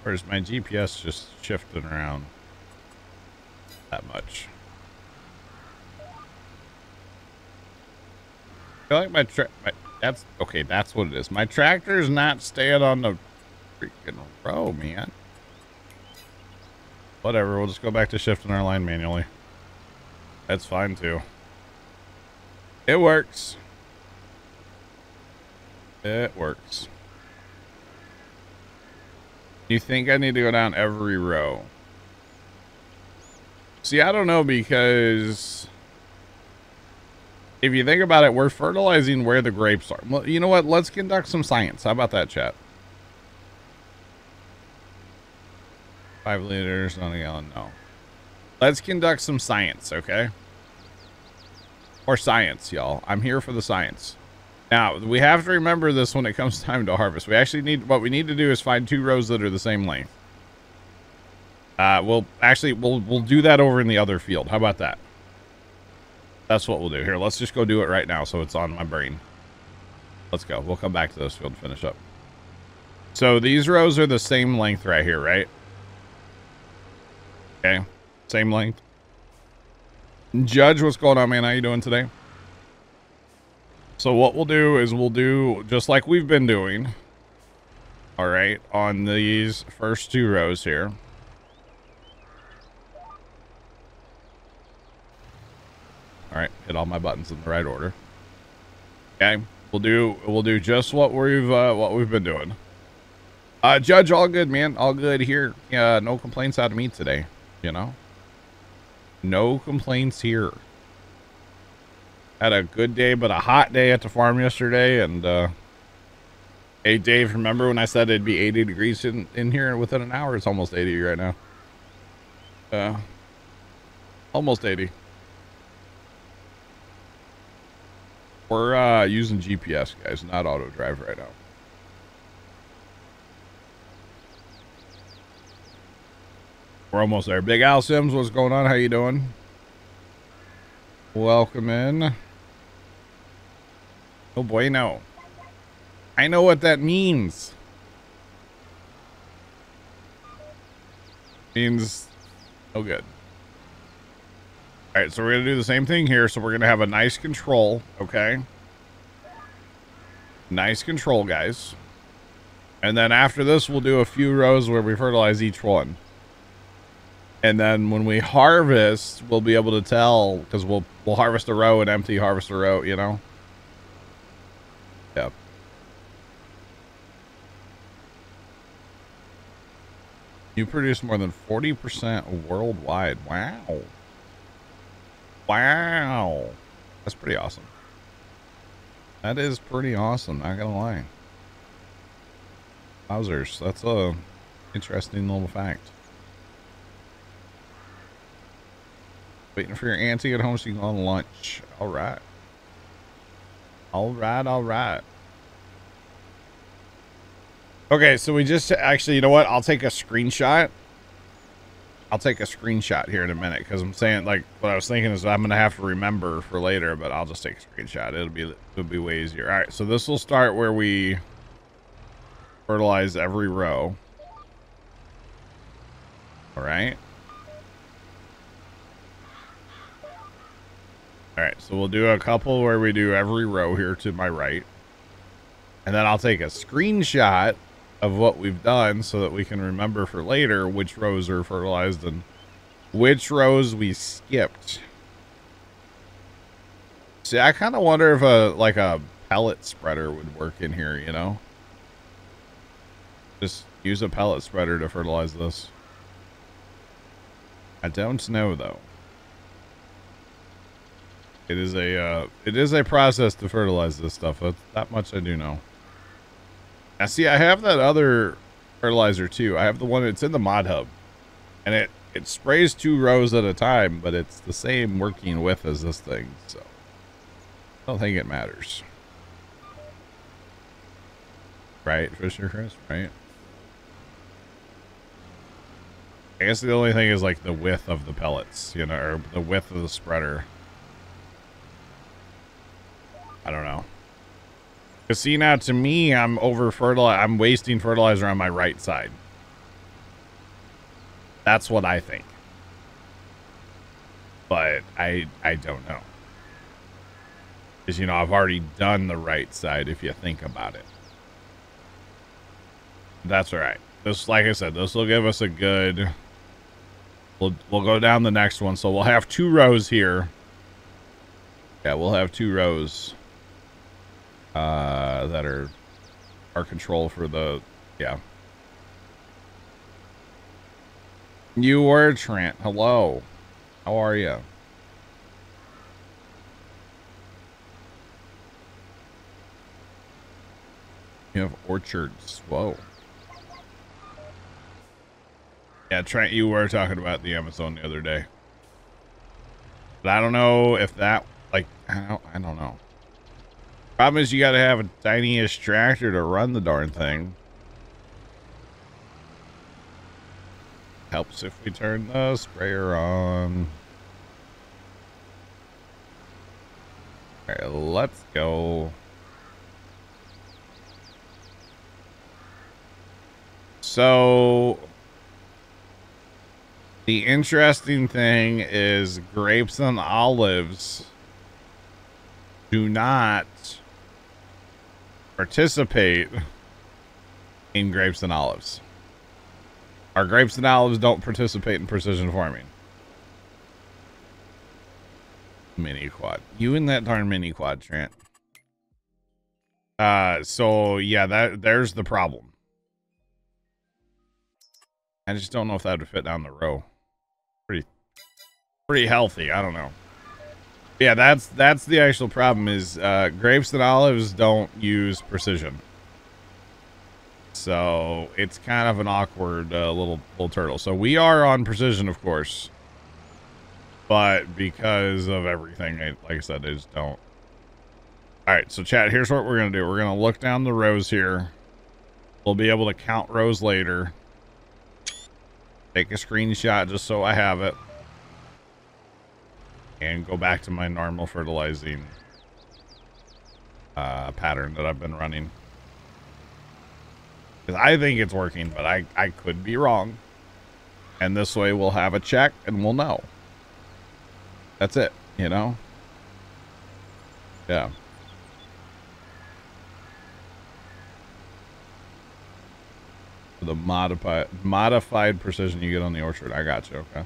Where's my GPS just shifting around that much? I feel like that's okay. That's what it is. My tractor's not staying on the freaking row, man. Whatever. We'll just go back to shifting our line manually. That's fine too. It works. It works. You think I need to go down every row? See, I don't know, because if you think about it, we're fertilizing where the grapes are. Well, you know what? Let's conduct some science. How about that, chat? 5 liters on a gallon. No. Let's conduct some science, okay? Or science, y'all. I'm here for the science. Now, we have to remember this when it comes time to harvest. We actually need, what we need to do is find 2 rows that are the same length. We'll do that over in the other field. How about that? That's what we'll do. Here, let's just go do it right now so it's on my brain. Let's go. We'll come back to this field and finish up. So these rows are the same length right here, right? Okay. Same length. Judge, what's going on, man? How you doing today? So what we'll do is we'll do just like we've been doing. All right. On these first 2 rows here. All right, hit all my buttons in the right order. Okay, we'll do just what we've been doing. Judge, all good, man, all good here. No complaints out of me today. You know, no complaints here. Had a good day, but a hot day at the farm yesterday. And hey, Dave, remember when I said it'd be 80 degrees in here within an hour? It's almost 80 right now. Almost 80. We're using GPS, guys, not auto drive right now. We're almost there. Big Al Sims, what's going on? How you doing? Welcome in. Oh boy, no. I know what that means. Means no good. All right, so we're going to do the same thing here. So we're going to have a nice control, okay? Nice control, guys. And then after this, we'll do a few rows where we fertilize each one. And then when we harvest, we'll be able to tell, because we'll harvest a row and empty, harvest a row, you know? Yep. You produce more than 40% worldwide. Wow. Wow. That's pretty awesome. That is pretty awesome, not gonna lie. Wowzers, that's a interesting little fact. Waiting for your auntie at home so you can go on lunch. All right. All right, all right. Okay, so we just actually, you know what? I'll take a screenshot. I'll take a screenshot here in a minute, because I'm saying, like, what I was thinking is I'm gonna have to remember for later, but I'll just take a screenshot. It'll be way easier. All right, so this will start where we fertilize every row. All right. All right, so we'll do a couple where we do every row here to my right. And then I'll take a screenshot of what we've done so that we can remember for later which rows are fertilized and which rows we skipped. See, I kind of wonder if a pellet spreader would work in here, you know? Just use a pellet spreader to fertilize this. I don't know, though. It is a process to fertilize this stuff. That much I do know. Now, see, I have that other fertilizer too. I have the one that's in the mod hub, and it sprays 2 rows at a time, but it's the same working width as this thing, so I don't think it matters. Right, Fisher Chris? Right. I guess the only thing is like the width of the pellets, you know, or the width of the spreader. I don't know. Because see, now to me, I'm wasting fertilizer on my right side. That's what I think. But I don't know. Because, you know, I've already done the right side if you think about it. That's all right. This, like I said, this will give us a good... We'll go down the next one. So we'll have 2 rows here. Yeah, we'll have 2 rows. That are our control for the, yeah. You were Trent. Hello. How are you? You have orchards. Whoa. Yeah, Trent, you were talking about the Amazon the other day. But I don't know if that, like, I don't know. Problem is you got to have a tiny-ish tractor to run the darn thing. Helps if we turn the sprayer on. All right, let's go. So the interesting thing is grapes and olives do not participate in grapes and olives. Our grapes and olives don't participate in precision farming. Mini quad. You and that darn mini quad, Trent. So yeah, there's the problem. I just don't know if that would fit down the row. Pretty healthy. I don't know. Yeah, that's the actual problem is grapes and olives don't use precision. So it's kind of an awkward little turtle. So we are on precision, of course. But because of everything, like I said, I just don't. All right, so chat, here's what we're going to do. We're going to look down the rows here. We'll be able to count rows later. Take a screenshot just so I have it. And go back to my normal fertilizing pattern that I've been running. Because I think it's working, but I could be wrong. And this way we'll have a check and we'll know. That's it, you know? Yeah. The modified precision you get on the orchard. I got you, okay.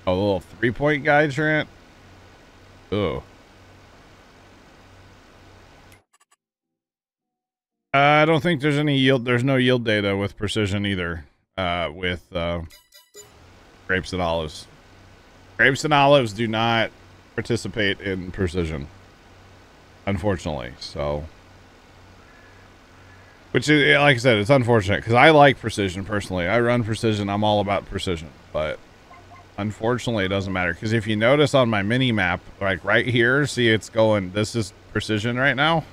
Oh, a little 3-point guide, Trent? Oh. I don't think there's any yield. There's no yield data with precision either. With grapes and olives. Grapes and olives do not participate in precision, unfortunately. So, which is, like I said, it's unfortunate because I like precision personally. I run precision. I'm all about precision, but unfortunately it doesn't matter because if you notice on my mini map, like right here, see it's going, this is precision right now.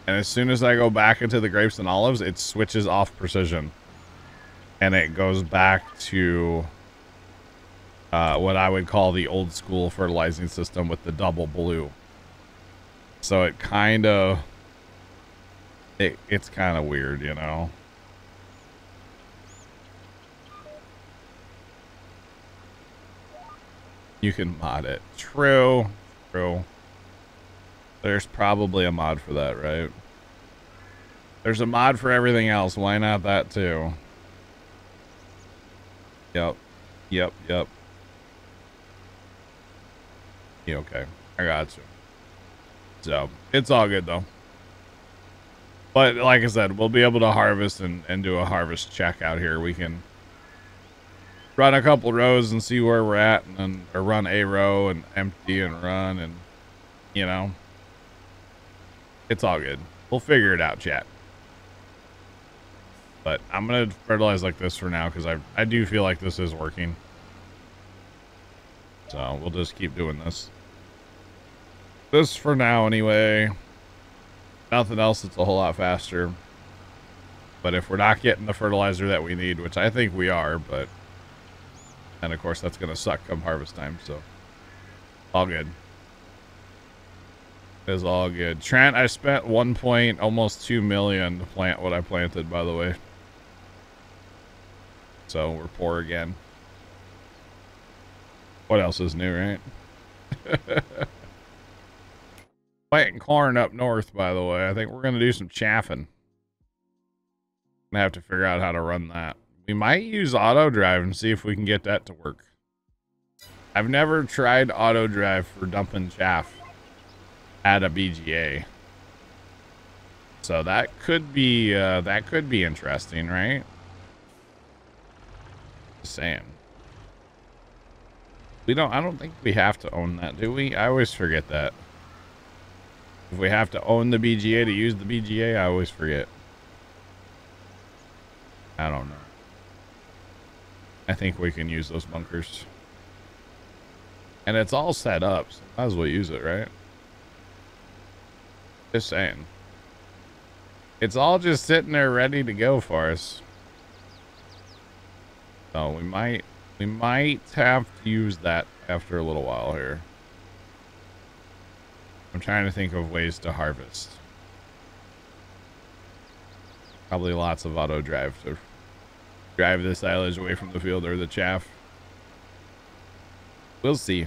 And as soon as I go back into the grapes and olives, it switches off precision. And it goes back to what I would call the old school fertilizing system with the double blue. So it kind of, it's kind of weird, you know. You can mod it. True. True. There's probably a mod for that, right? There's a mod for everything else. Why not that too? Yep. Yep. Yep. Yeah, okay. I got you. So, it's all good though. But like I said, we'll be able to harvest and do a harvest check out here. We can run a couple rows and see where we're at, and then or run a row and empty and run, and you know, it's all good. We'll figure it out, chat. But I'm gonna fertilize like this for now because I do feel like this is working. So we'll just keep doing this. This for now anyway. Nothing else that's a whole lot faster. But if we're not getting the fertilizer that we need, which I think we are, but and of course that's gonna suck come harvest time, so all good. It's all good. Trent, I spent almost 2 million to plant what I planted, by the way. So we're poor again. What else is new, right? Planting corn up north, by the way. I think we're going to do some chaffing. Gonna have to figure out how to run that. We might use auto drive and see if we can get that to work. I've never tried auto drive for dumping chaff at a BGA. So that could be interesting, right? Just saying. I don't think we have to own that, do we? I always forget that. If we have to own the BGA to use the BGA, I always forget. I don't know. I think we can use those bunkers. And it's all set up, so might as well use it, right? Just saying. It's all just sitting there ready to go for us. So we might have to use that after a little while here. I'm trying to think of ways to harvest. Probably lots of auto drive to drive the silage away from the field or the chaff. We'll see.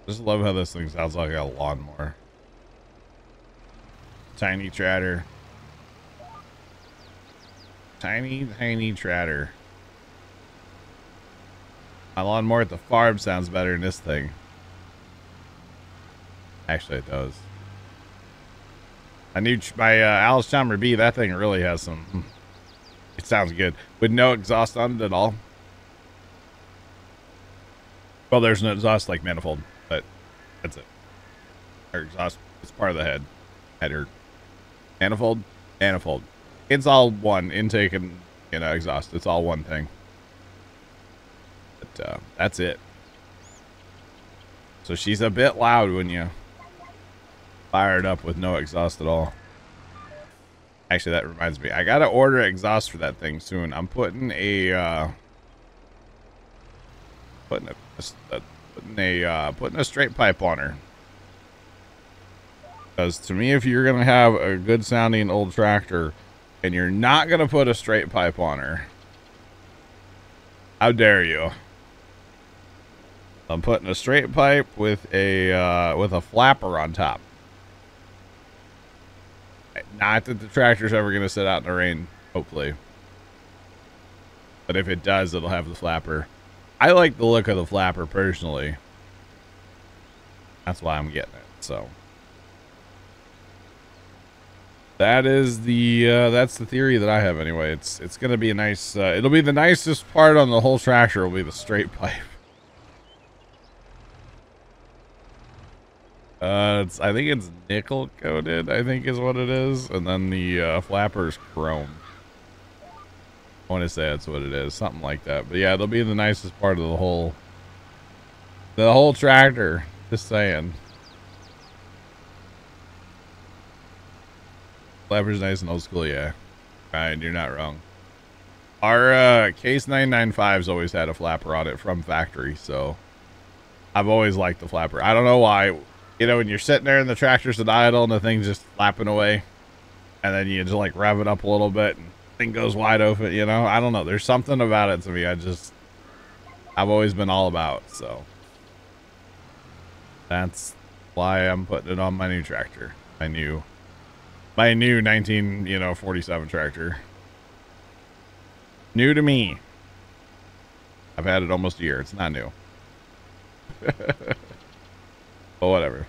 Just love how this thing sounds like a lawnmower. Tiny tratter. Tiny, tiny tratter. My lawnmower at the farm sounds better than this thing. Actually, it does. My Alice Chalmer B, that thing really has some... It sounds good. With no exhaust on it at all. Well, there's no exhaust like manifold, but that's it. Or exhaust, it's part of the header. Manifold. It's all one intake and exhaust. It's all one thing. But that's it. So she's a bit loud when you fire it up with no exhaust at all. Actually, that reminds me. I gotta order exhaust for that thing soon. I'm putting a putting a straight pipe on her. Because to me, if you're gonna have a good sounding old tractor and you're not gonna put a straight pipe on her, how dare you? I'm putting a straight pipe with a flapper on top. Not that the tractor's ever gonna sit out in the rain, hopefully. But if it does, it'll have the flapper. I like the look of the flapper personally. That's why I'm getting it. So that is that's the theory that I have anyway. It's gonna be a nice. It'll be the nicest part on the whole tractor. Will be the straight pipe. I think it's nickel coated, I think is what it is. And then the flapper's chrome. I want to say that's what it is. Something like that. But yeah, it'll be the nicest part of the whole tractor. Just saying. Flapper's nice and old school, yeah. Right, you're not wrong. Our Case 995's always had a flapper on it from factory, so I've always liked the flapper. I don't know why. You know, when you're sitting there and the tractor's at idle and the thing's just flapping away, and then you just like rev it up a little bit and the thing goes wide open, you know? I don't know. There's something about it to me I've always been all about, so that's why I'm putting it on my new tractor. My new 1947 tractor. New to me. I've had it almost a year. It's not new. But whatever.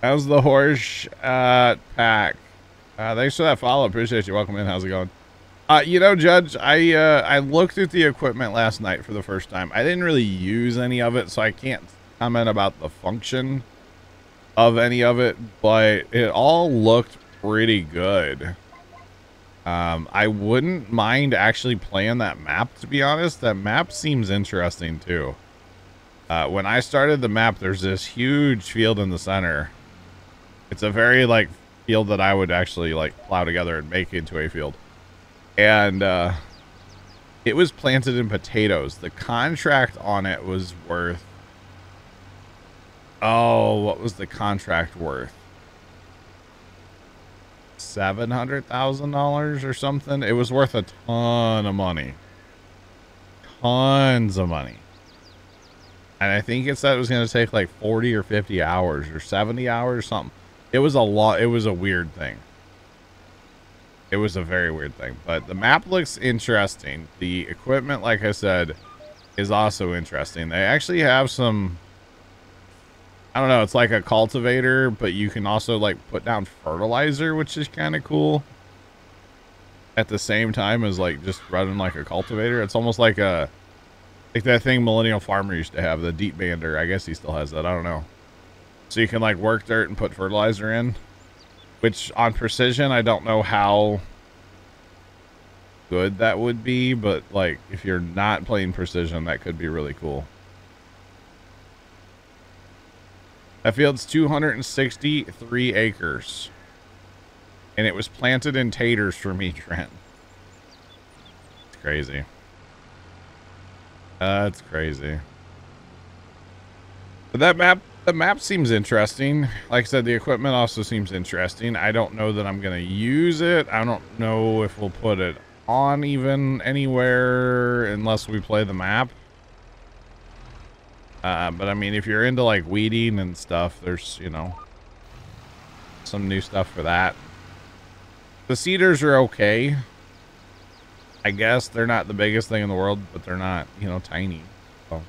How's the horse pack? Thanks for that follow. Appreciate you. Welcome in. How's it going? You know, Judge, I looked at the equipment last night for the first time. I didn't really use any of it, so I can't comment about the function of any of it, but it all looked pretty good. I wouldn't mind actually playing that map, to be honest. That map seems interesting too. When I started the map, there's this huge field in the center. It's a very like field that I would actually like plow together and make into a field. And it was planted in potatoes. The contract on it was worth, oh, what was the contract worth? $700,000 or something. It was worth a ton of money. Tons of money. And I think it said it was going to take like 40 or 50 hours or 70 hours or something. It was a lot. It was a weird thing. It was a very weird thing. But the map looks interesting. The equipment, like I said, is also interesting. They actually have some, I don't know, it's like a cultivator, but you can also like put down fertilizer, which is kind of cool. At the same time as like just running like a cultivator. It's almost like that thing Millennial Farmer used to have, the deep bander. I guess he still has that. I don't know. So you can like work dirt and put fertilizer in, which on precision, I don't know how good that would be, but like if you're not playing precision, that could be really cool. That field's 263 acres. And it was planted in taters for me, Trent. It's crazy. That's crazy. But the map seems interesting. Like I said, the equipment also seems interesting. I don't know that I'm going to use it. I don't know if we'll put it on even anywhere unless we play the map. But I mean, if you're into like weeding and stuff, there's, you know, some new stuff for that. The cedars are okay. I guess they're not the biggest thing in the world, but they're not, you know, tiny. So,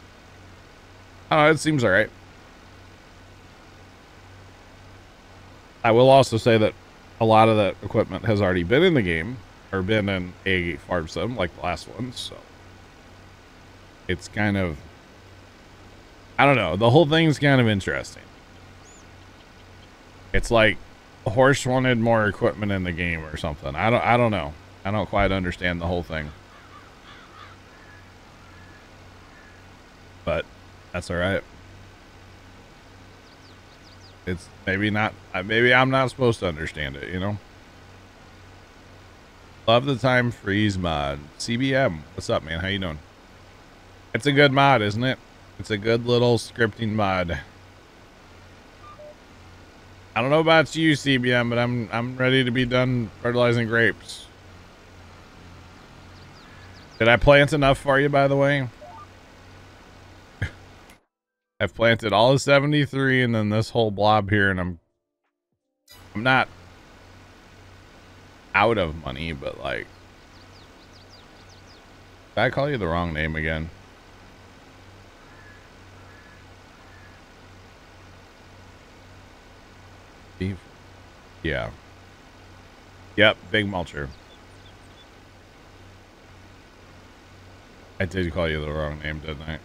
I don't know, it seems all right. I will also say that a lot of that equipment has already been in the game or been in a farm sim like the last one. So it's kind of, I don't know. The whole thing's kind of interesting. It's like a horse wanted more equipment in the game or something. I don't know. I don't quite understand the whole thing. But that's all right. It's maybe not, maybe I'm not supposed to understand it, you know? Love the time freeze mod. CBM, what's up, man? How you doing? It's a good mod, isn't it? It's a good little scripting mod. I don't know about you, CBM, but I'm ready to be done fertilizing grapes. Did I plant enough for you, by the way? I've planted all of 73 and then this whole blob here, and I'm not out of money, but like, did I call you the wrong name again? Yeah. Yep, big mulcher. I did call you the wrong name, didn't I?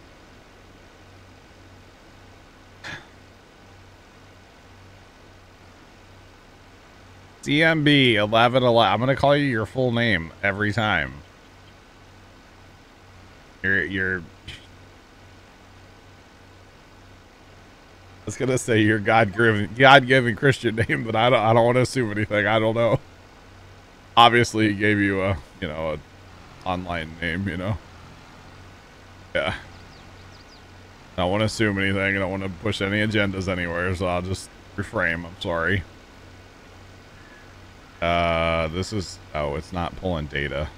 CMB 1111. I'm gonna call you your full name every time. You're was gonna say your God-given Christian name, but I don't want to assume anything. I don't know. Obviously, he gave you a a online name. Yeah. I don't want to assume anything. I don't want to push any agendas anywhere, so I'll just reframe. I'm sorry. This is it's not pulling data.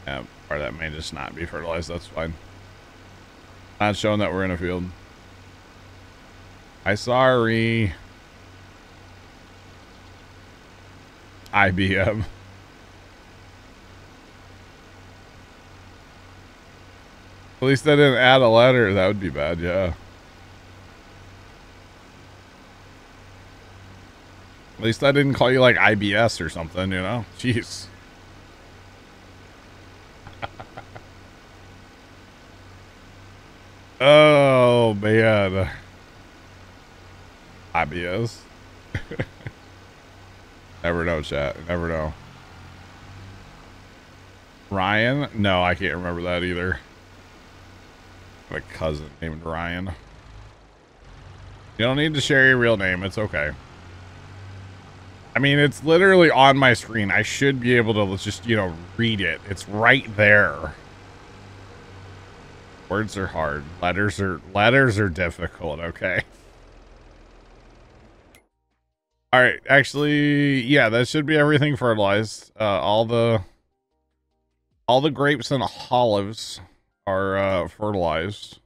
Yeah, or that may just not be fertilized. That's fine. Not showing that we're in a field. Sorry. IBM. At least I didn't add a letter. That would be bad, yeah. At least I didn't call you like IBS or something, Jeez. Oh, man. IBS. Never know, chat. Never know. Ryan? No, I can't remember that either. I have a cousin named Ryan. You don't need to share your real name. It's okay. I mean, it's literally on my screen. I should be able to just, read it. It's right there. Words are hard. Letters are difficult, okay? All right, actually, yeah, that should be everything fertilized. All the grapes and olives are fertilized.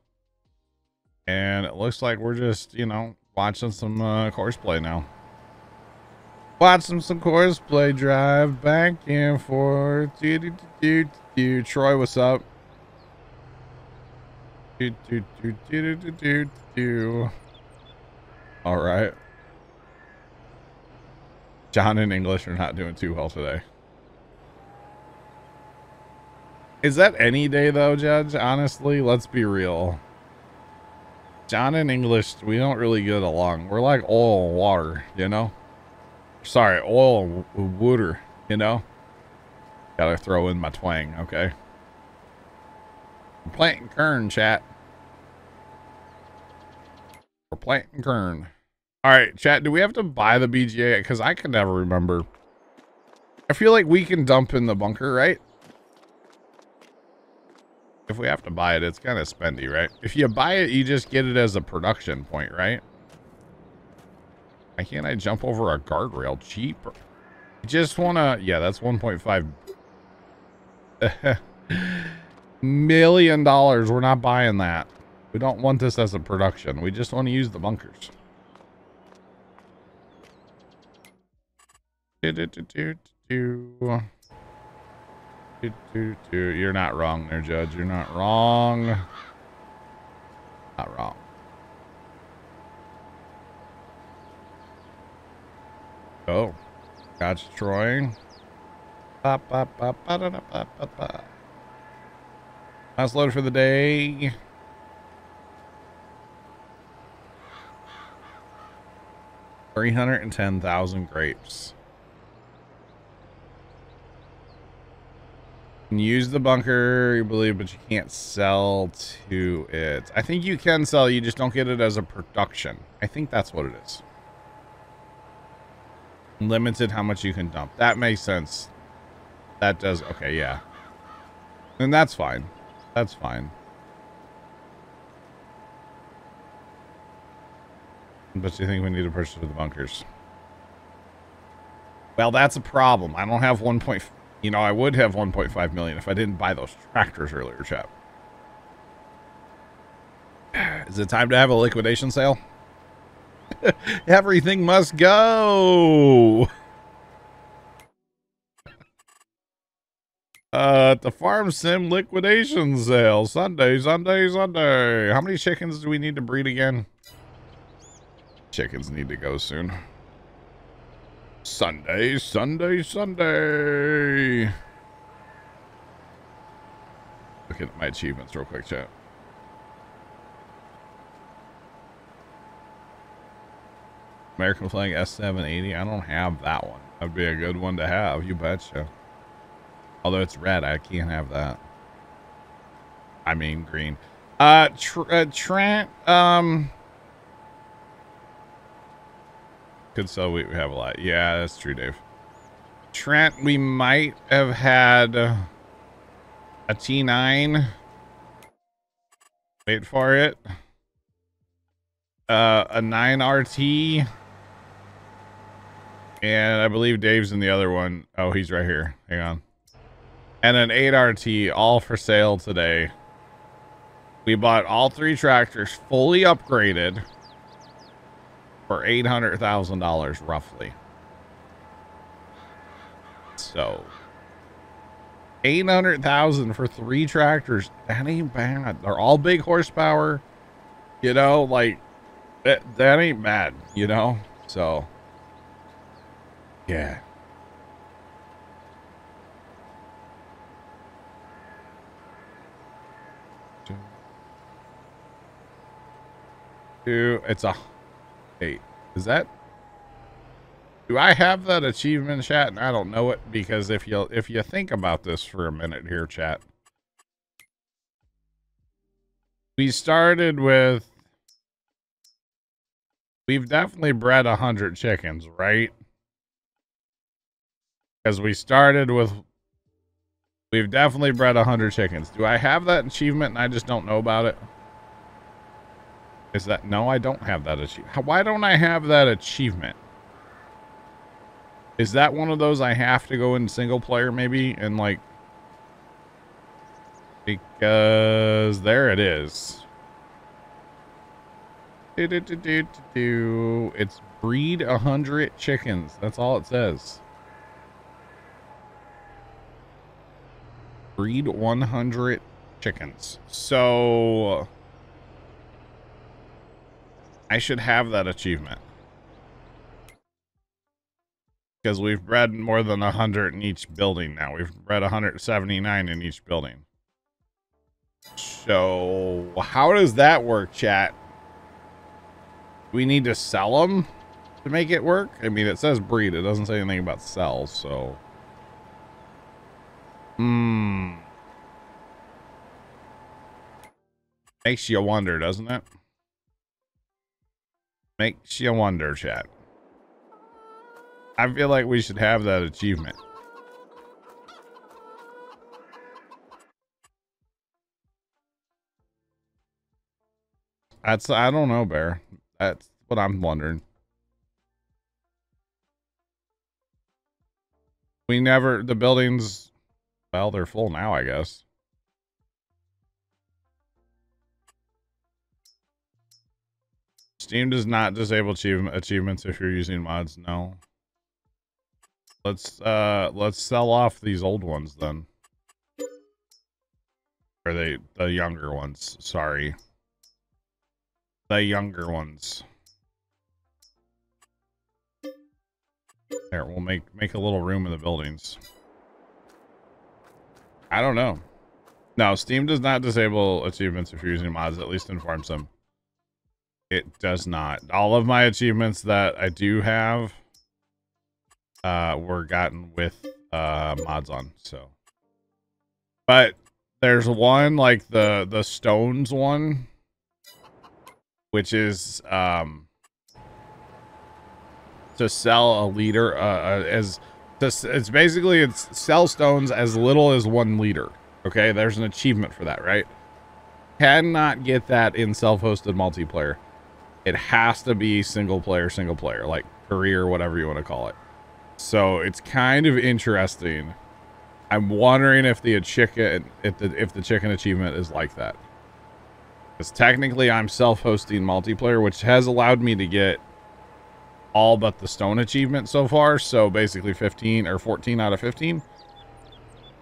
And it looks like we're just, watching some course play now. Watching some course play, drive back and forth. Troy, what's up? All right. John and English are not doing too well today. Is that any day though, Judge? Honestly, let's be real. John and English, we don't really get along. We're like oil and water, Sorry, oil and water, Gotta throw in my twang, okay? I'm planting kern, chat. We're planting kern. All right, chat, do we have to buy the BGA? Because I can never remember. I feel like we can dump in the bunker, right? If we have to buy it, it's kind of spendy, right? If you buy it, you just get it as a production point, right? Why can't I jump over a guardrail cheap? I just want to... Yeah, that's $1.5 million. We're not buying that. We don't want this as a production. We just want to use the bunkers. You're not wrong there, Judge. You're not wrong. Not wrong. Oh, gotcha, Troy. Last load for the day. $310,000 grapes. You can use the bunker, you believe, but you can't sell to it. I think you can sell, you just don't get it as a production. I think that's what it is. Limited how much you can dump. That makes sense. That does. Okay, yeah. Then that's fine. That's fine. But you think we need to purchase the bunkers? Well, that's a problem. I don't have 1. I would have 1.5 million if I didn't buy those tractors earlier, chap. Is it time to have a liquidation sale? Everything must go. The farm sim liquidation sale. Sunday. How many chickens do we need to breed again? Chickens need to go soon. Sunday. Look at my achievements real quick, chat. American flag S780. I don't have that one. That'd be a good one to have. You betcha. Although it's red, I can't have that. I mean green. Trent. Could sell wheat. We have a lot. Yeah, that's true, Dave. Trent, we might have had a T9. Wait for it. A 9RT. And I believe Dave's in the other one. Oh, he's right here. Hang on. And an 8RT, all for sale today. We bought all 3 tractors fully upgraded for $800,000 roughly. So 800,000 for 3 tractors. That ain't bad. They're all big horsepower. You know, like that ain't bad, you know? So yeah. It's a 8. Is that? Do I have that achievement, chat? And I don't know it, because if you think about this for a minute here, chat. We started with, we've definitely bred 100 chickens, right? Because we started with, we've definitely bred 100 chickens. Do I have that achievement and I just don't know about it? Is that, no, I don't have that achievement. Why don't I have that achievement? Is that one of those I have to go in single player maybe? And like, because there it is. It's breed 100 chickens. That's all it says. Breed 100 chickens. So I should have that achievement. Because we've bred more than 100 in each building now. We've bred 179 in each building. So how does that work, chat? We need to sell them to make it work? I mean, it says breed. It doesn't say anything about sell, so. Makes you wonder, doesn't it? Makes you wonder, chat. I feel like we should have that achievement. That's, I don't know, Bear. That's what I'm wondering. We never, the buildings, well, they're full now, I guess. Steam does not disable achievements if you're using mods. No. Let's sell off these old ones then. Or the younger ones, sorry. The younger ones. There, we'll make a little room in the buildings. I don't know. No, Steam does not disable achievements if you're using mods, at least in Farm Sim. It does not. All of my achievements that I do have were gotten with mods on, so. But there's one, like the stones one, which is to sell a liter it's basically, it's sell stones as little as 1 liter. Okay, there's an achievement for that, right? Cannot get that in self-hosted multiplayer. It has to be single player, like career, whatever you want to call it. So it's kind of interesting. I'm wondering if the chicken achievement is like that. Because technically I'm self-hosting multiplayer, which has allowed me to get all but the stone achievement so far. So basically 15 or 14 out of 15.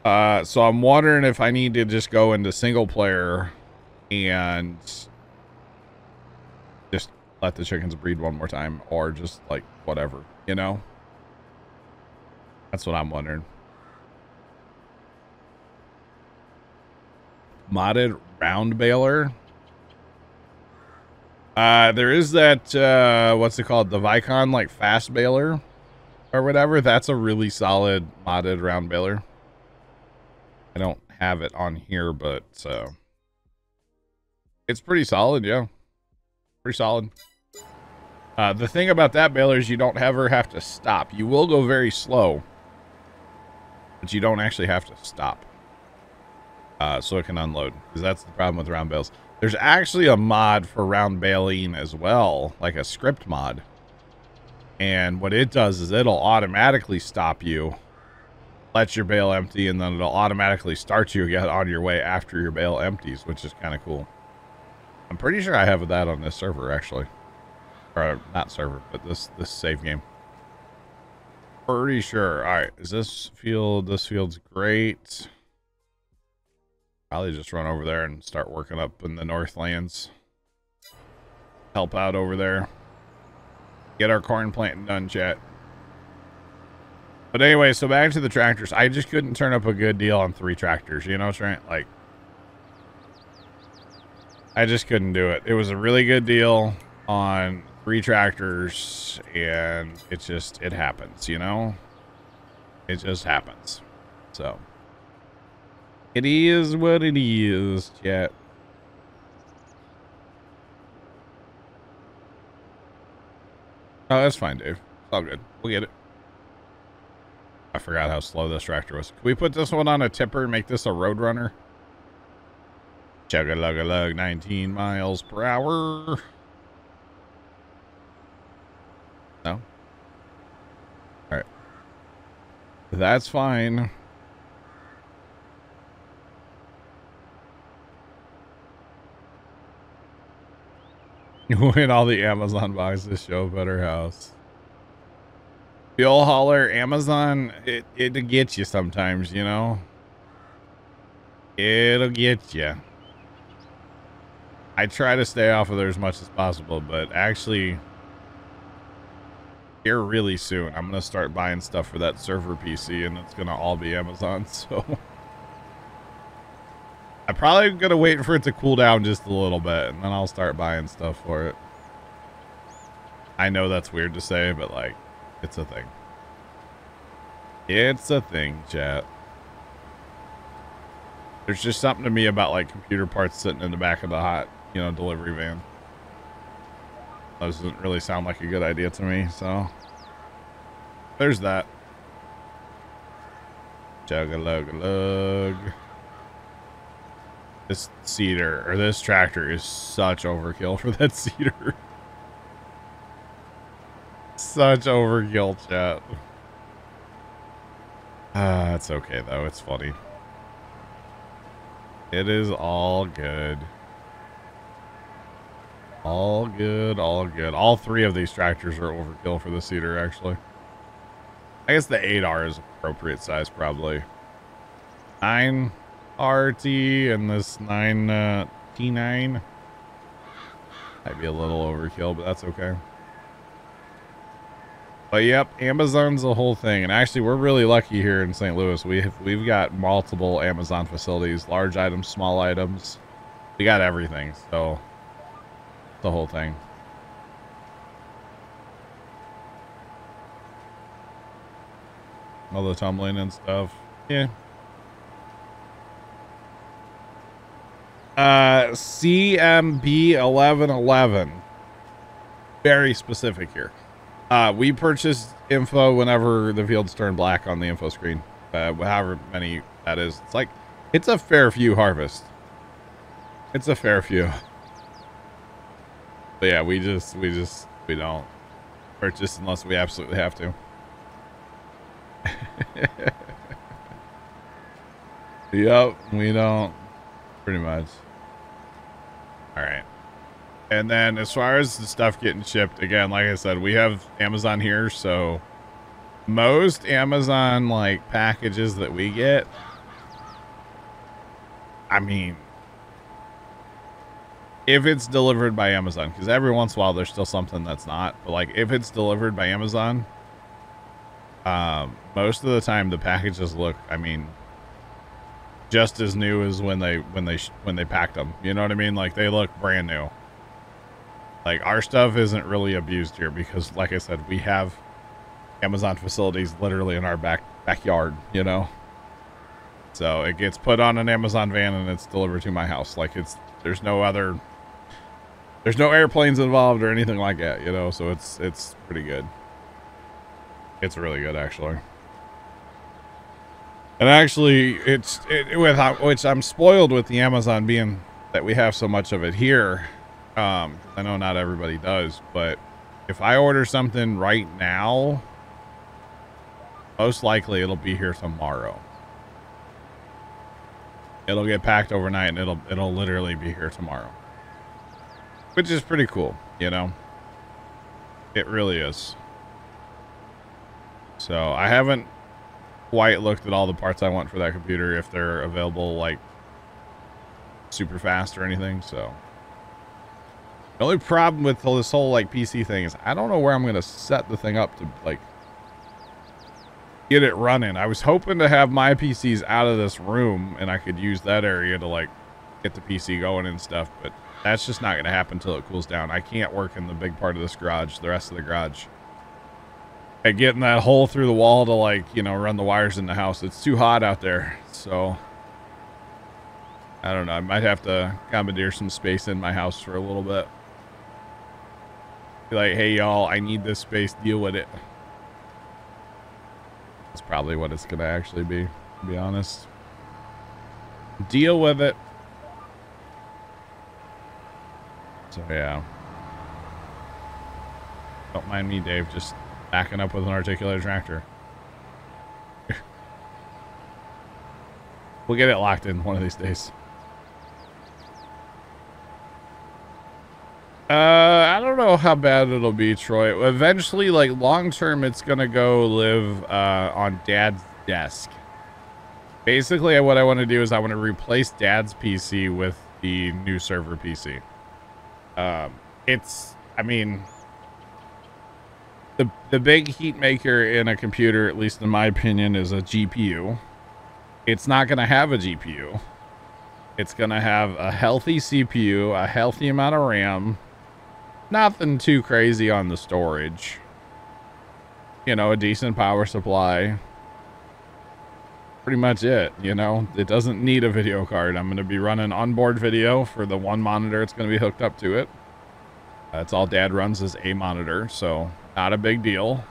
So I'm wondering if I need to just go into single player and just let the chickens breed one more time, or just like whatever, you know? That's what I'm wondering. Modded round baler. There is that, what's it called? The Vicon, like, fast baler or whatever. That's a really solid modded round baler. I don't have it on here, but, it's pretty solid, yeah. Pretty solid. The thing about that baler is you don't ever have to stop. You will go very slow, but you don't actually have to stop. So it can unload, because that's the problem with round bales. There's actually a mod for round baling as well, like a script mod. And what it does is it'll automatically stop you, let your bale empty, and then it'll automatically start you again on your way after your bale empties, which is kind of cool. I'm pretty sure I have that on this server, actually. Or not server, but this save game. Pretty sure. All right, is this field? This field's great. Probably just run over there and start working up in the Northlands. Help out over there. Get our corn planting done, chat. But anyway, so back to the tractors. I just couldn't turn up a good deal on 3 tractors, you know, Trent? Like, I just couldn't do it. It was a really good deal on 3 tractors, and it happens, you know? It just happens. So, it is what it is, chat. Oh, that's fine, Dave. It's all good. We'll get it. I forgot how slow this tractor was. Can we put this one on a tipper and make this a road runner? Chug-a-lug-a-lug, 19 miles per hour. No? All right. That's fine. When all the Amazon boxes show a better house. Fuel hauler, Amazon, it'll get you sometimes, you know? It'll get you. I try to stay off of there as much as possible, but actually, here really soon, I'm going to start buying stuff for that server PC, and it's going to all be Amazon, so... I'm probably going to wait for it to cool down just a little bit, and then I'll start buying stuff for it. I know that's weird to say, but, like, it's a thing. It's a thing, chat. There's just something to me about, like, computer parts sitting in the back of the hot, you know, delivery van. That doesn't really sound like a good idea to me, so... There's that. Chug-a-lug-a-lug. This seeder, or this tractor, is such overkill for that seeder. Such overkill, chat. It's okay, though. It's funny. It is all good. All good, all good. All 3 of these tractors are overkill for the seeder, actually. I guess the 8R is appropriate size, probably. 9... RT and this 9 T9 might be a little overkill, but that's okay. But yep, Amazon's the whole thing, and actually we're really lucky here in St. Louis. We've got multiple Amazon facilities, large items, small items. We got everything, so the whole thing. All the tumbling and stuff, yeah. CMB 1111. Very specific here. We purchased info whenever the fields turn black on the info screen. However many that is. It's like, it's a fair few harvest. It's a fair few. But yeah, we don't purchase unless we absolutely have to. Yep, we don't. Pretty much. All right. And then as far as the stuff getting shipped, again, like I said, we have Amazon here, so most Amazon like packages that we get, I mean, if it's delivered by Amazon, because every once in a while there's still something that's not, but like if it's delivered by Amazon, most of the time the packages look, I mean, just as new as when they packed them. You know what I mean? Like they look brand new. Like our stuff isn't really abused here because, like I said, we have Amazon facilities literally in our backyard. You know, so it gets put on an Amazon van and it's delivered to my house. Like there's no other There's no airplanes involved or anything like that, you know, so it's pretty good. It's really good, actually. And actually, which I'm spoiled with the Amazon being that we have so much of it here. I know not everybody does, but if I order something right now, most likely it'll be here tomorrow. It'll get packed overnight and it'll literally be here tomorrow. Which is pretty cool, you know? It really is. So I haven't quite looked at all the parts I want for that computer, if they're available like super fast or anything. So the only problem with this whole like PC thing is I don't know where I'm going to set the thing up to like get it running. I was hoping to have my PCs out of this room and I could use that area to like get the PC going and stuff, but that's just not going to happen until it cools down. I can't work in the big part of this garage, the rest of the garage. And getting that hole through the wall to like, you know, run the wires in the house. It's too hot out there. So I don't know. I might have to commandeer some space in my house for a little bit. Be like, hey y'all, I need this space. Deal with it. That's probably what it's going to actually be, to be honest. Deal with it. So yeah. Don't mind me, Dave. Just backing up with an articulated tractor. We'll get it locked in one of these days. I don't know how bad it'll be, Troy. Eventually, like long term, it's gonna go live on Dad's desk. Basically, what I want to do is I want to replace Dad's PC with the new server PC. I mean, the big heat maker in a computer, at least in my opinion, is a GPU. It's not going to have a GPU. It's going to have a healthy CPU, a healthy amount of RAM, nothing too crazy on the storage. You know, a decent power supply. Pretty much it, you know. It doesn't need a video card. I'm going to be running onboard video for the one monitor it's going to be hooked up to it. That's all Dad runs is a monitor, so not a big deal.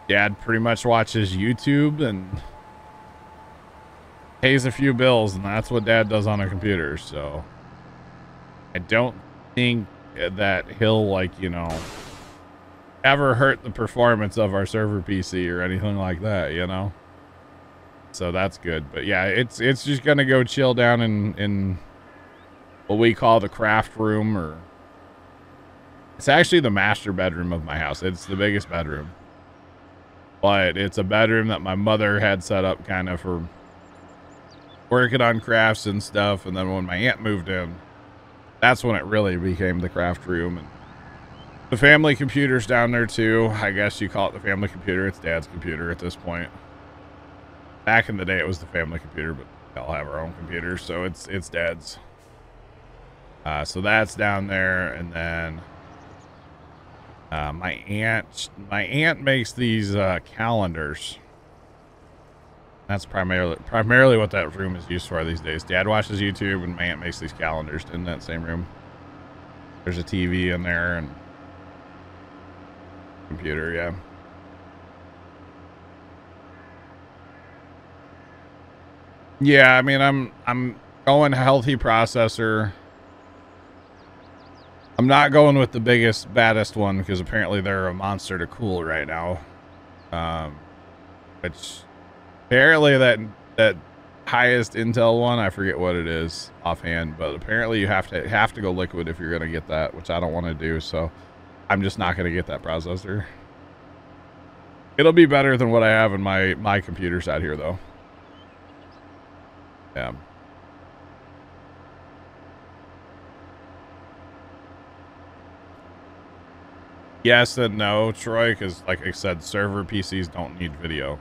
Dad pretty much watches YouTube and pays a few bills, and that's what Dad does on a computer. So I don't think that he'll, like, you know, ever hurt the performance of our server PC or anything like that, you know. So that's good. But yeah, it's just gonna go chill down in what we call the craft room, or it's actually the master bedroom of my house. It's the biggest bedroom, but it's a bedroom that my mother had set up kind of for working on crafts and stuff. And then when my aunt moved in, that's when it really became the craft room. And the family computer's down there too. I guess you call it the family computer. It's Dad's computer at this point. Back in the day, it was the family computer, but we all have our own computers, so it's Dad's. So that's down there, and then my aunt makes these calendars. That's primarily what that room is used for these days. Dad watches YouTube, and my aunt makes these calendars in that same room. There's a TV in there and computer, yeah. Yeah, I mean, I'm going healthy processor. I'm not going with the biggest, baddest one because apparently they're a monster to cool right now. Which apparently that highest Intel one, I forget what it is offhand, but apparently you have to go liquid if you're gonna get that, which I don't want to do. So I'm just not gonna get that processor. It'll be better than what I have in my computers out here, though. Yeah. Yes and no, Troy, because like I said, server PCs don't need video.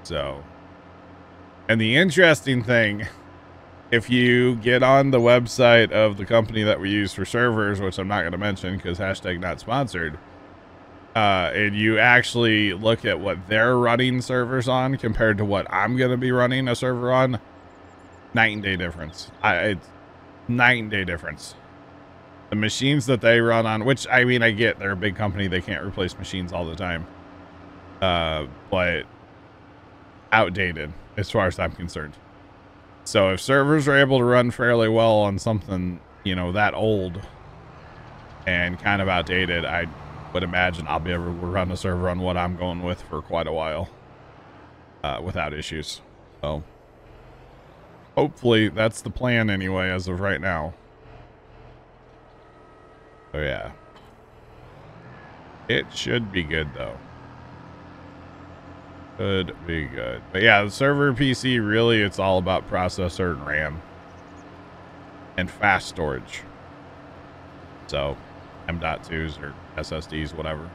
So, and the interesting thing, if you get on the website of the company that we use for servers, which I'm not going to mention because hashtag not sponsored, and you actually look at what they're running servers on compared to what I'm going to be running a server on, night and day difference. It's night and day difference. The machines that they run on, which, I mean, I get they're a big company, they can't replace machines all the time. But outdated as far as I'm concerned. So if servers are able to run fairly well on something, you know, that old and kind of outdated, I would imagine I'll be able to run a server on what I'm going with for quite a while without issues. So hopefully that's the plan anyway as of right now. So yeah, it should be good though. Should be good. But yeah, the server PC, really, it's all about processor and RAM and fast storage. So M.2s or SSDs, whatever.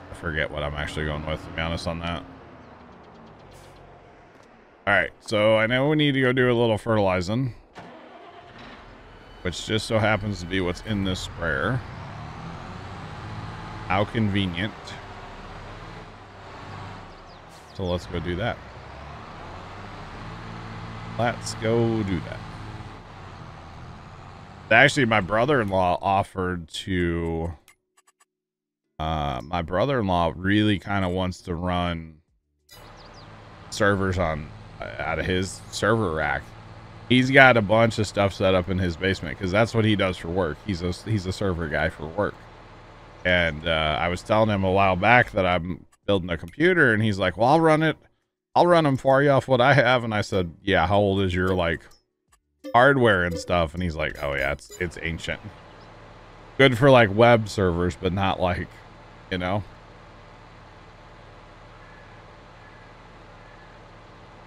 I forget what I'm actually going with, to be honest on that. All right, so I know we need to go do a little fertilizing, which just so happens to be what's in this sprayer. How convenient. So let's go do that. Let's go do that. Actually, my brother-in-law offered to... my brother-in-law really kind of wants to run servers on out of his server rack. He's got a bunch of stuff set up in his basement because that's what he does for work. He's a server guy for work. And I was telling him a while back that I'm building a computer, and he's like, well, I'll run them for you off what I have. And I said, yeah, how old is your like hardware and stuff? And he's like, oh yeah, it's ancient. Good for like web servers, but not like, you know.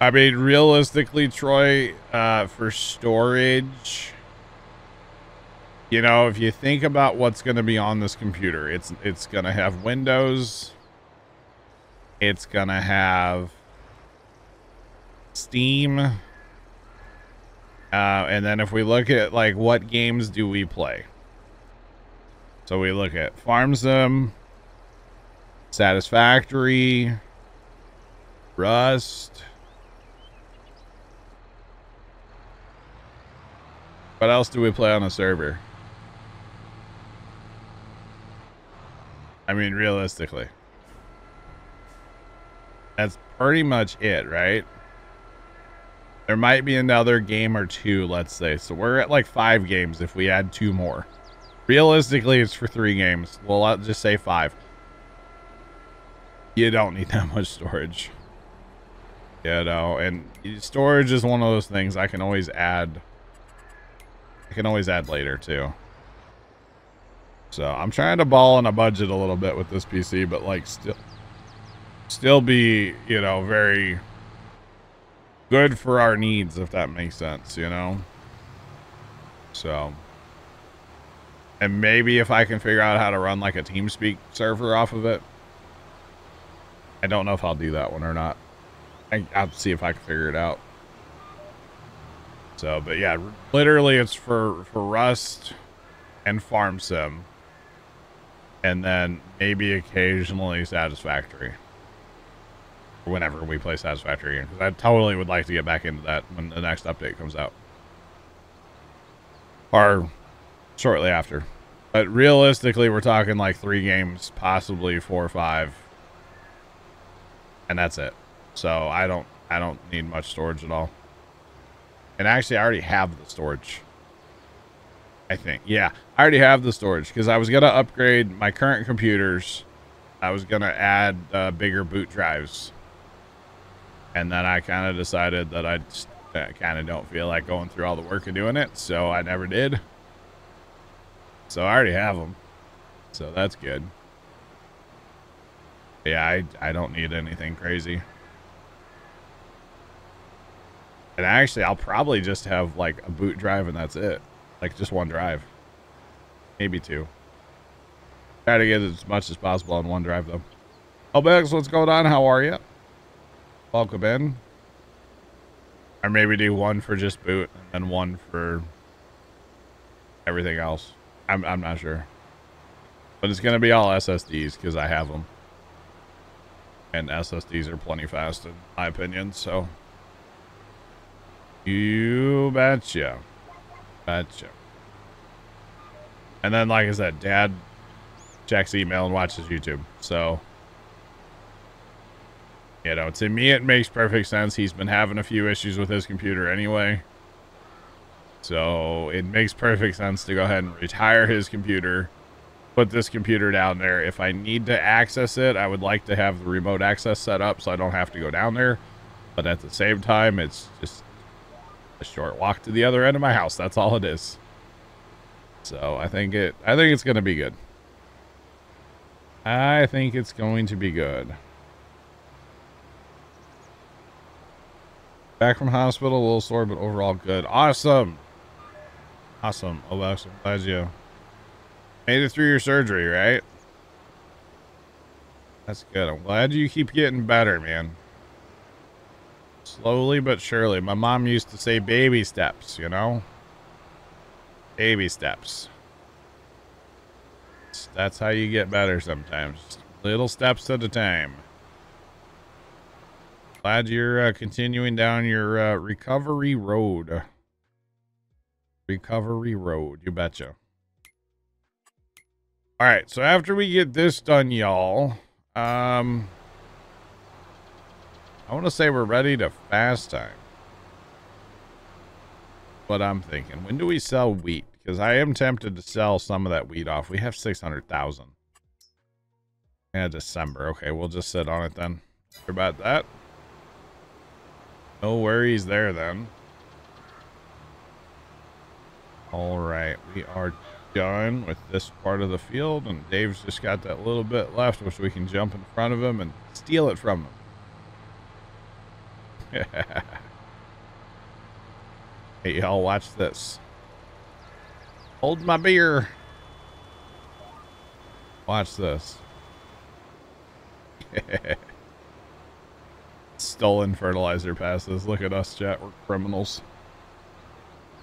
I mean, realistically, Troy, for storage, you know, if you think about what's going to be on this computer, it's going to have Windows. It's going to have Steam. And then if we look at, like, what games do we play? So we look at Farm Sim, Satisfactory, Rust. What else do we play on a server? I mean, realistically. That's pretty much it, right? There might be another game or two, let's say. So we're at like 5 games if we add 2 more. Realistically, it's for 3 games. Well, I'll just say 5. You don't need that much storage. You know, and storage is one of those things I can always add. I can always add later too. So I'm trying to ball on a budget a little bit with this PC, but like still be, you know, very good for our needs, if that makes sense, you know. So, and maybe if I can figure out how to run like a TeamSpeak server off of it. I don't know if I'll do that one or not. I'll see if I can figure it out. So, but yeah, literally it's for Rust and Farm Sim. And then maybe occasionally Satisfactory. Whenever we play Satisfactory again. Because I totally would like to get back into that when the next update comes out. Or shortly after. But realistically, we're talking like 3 games, possibly 4 or 5. And that's it. So I don't need much storage at all. And actually, I already have the storage. I think. Yeah, I already have the storage because I was going to upgrade my current computers. I was going to add bigger boot drives. And then I kind of decided that I just kind of don't feel like going through all the work of doing it. So I never did. So I already have them. So that's good. Yeah, I don't need anything crazy. And actually, I'll probably just have like a boot drive and that's it. Like just 1 drive. Maybe 2. Try to get as much as possible on 1 drive though. Oh, Bex, what's going on? How are you? Welcome in. Or maybe do 1 for just boot and then 1 for everything else. I'm not sure. But it's going to be all SSDs because I have them. And SSDs are plenty fast in my opinion, so. You betcha. Gotcha. And then, like I said, Dad checks email and watches YouTube. So, you know, to me, it makes perfect sense. He's been having a few issues with his computer anyway. So, it makes perfect sense to go ahead and retire his computer, put this computer down there. If I need to access it, I would like to have the remote access set up so I don't have to go down there. But at the same time, it's just a short walk to the other end of my house. That's all it is. So I think it's going to be good. I think it's going to be good. Back from hospital, a little sore, but overall good. Awesome. Awesome. Oh, I'm glad you made it through your surgery, right? That's good. I'm glad you keep getting better, man. Slowly but surely. My mom used to say baby steps, you know? Baby steps. That's how you get better sometimes. Just little steps at a time. Glad you're continuing down your recovery road. Recovery road, you betcha. All right, so after we get this done, y'all, I want to say we're ready to fast time. What I'm thinking. When do we sell wheat? Because I am tempted to sell some of that wheat off. We have 600,000. Yeah, December. Okay, we'll just sit on it then. Sorry about that. No worries there then. All right, we are done with this part of the field, and Dave's just got that little bit left, which we can jump in front of him and steal it from him. Hey, y'all, watch this. Hold my beer. Watch this. Stolen fertilizer passes. Look at us, chat. We're criminals.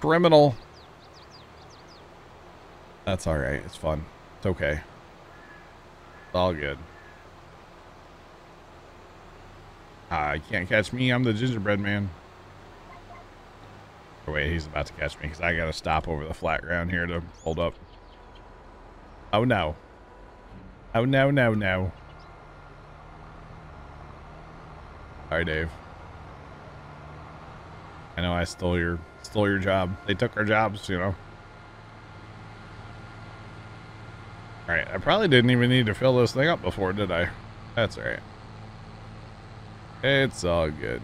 Criminal. That's all right. It's fun. It's okay. It's all good. You can't catch me. I'm the gingerbread man. Oh, wait, he's about to catch me because I got to stop over the flat ground here to hold up. Oh, no. Oh, no, no, no. Sorry, Dave. I know I stole your job. They took our jobs, you know. All right, I probably didn't even need to fill this thing up before, did I? That's all right. It's all good.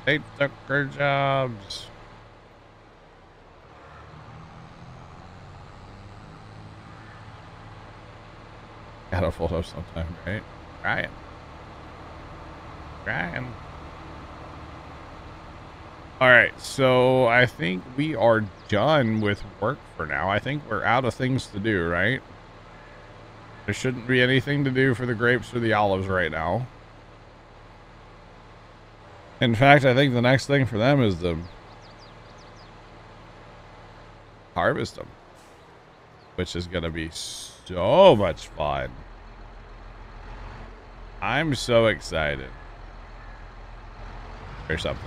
They took our jobs. Gotta fold up sometime, right? Trying. All right, so I think we are done with work for now. I think we're out of things to do, right? There shouldn't be anything to do for the grapes or the olives right now. In fact, I think the next thing for them is to harvest them, which is going to be so much fun. I'm so excited. Or something.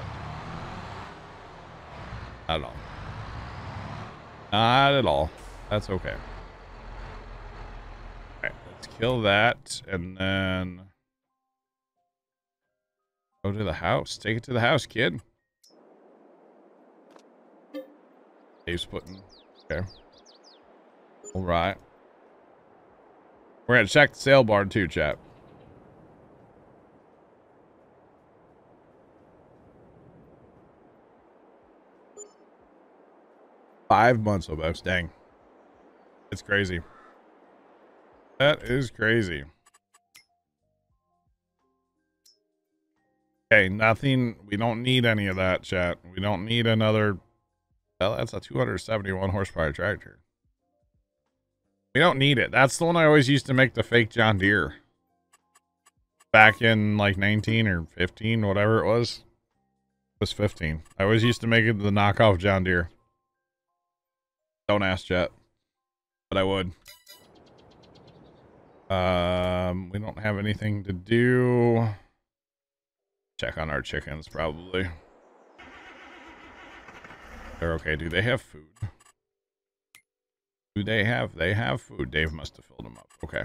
Not at all. Not at all. That's okay. Alright, let's kill that and then go to the house. Take it to the house, kid. Dave's putting. Okay. Alright. We're gonna check the sale barn too, chat. $5 months almost. Dang. It's crazy. That is crazy. Okay, nothing. We don't need any of that, chat. We don't need another. Well, that's a 271 horsepower tractor. We don't need it. That's the one I always used to make the fake John Deere. Back in like 19 or 15, whatever it was. It was 15. I always used to make it the knockoff John Deere. Don't ask, chat. But I would. We don't have anything to do. Check on our chickens, probably. They're okay. Do they have food? Do they have food? Dave must have filled them up. Okay.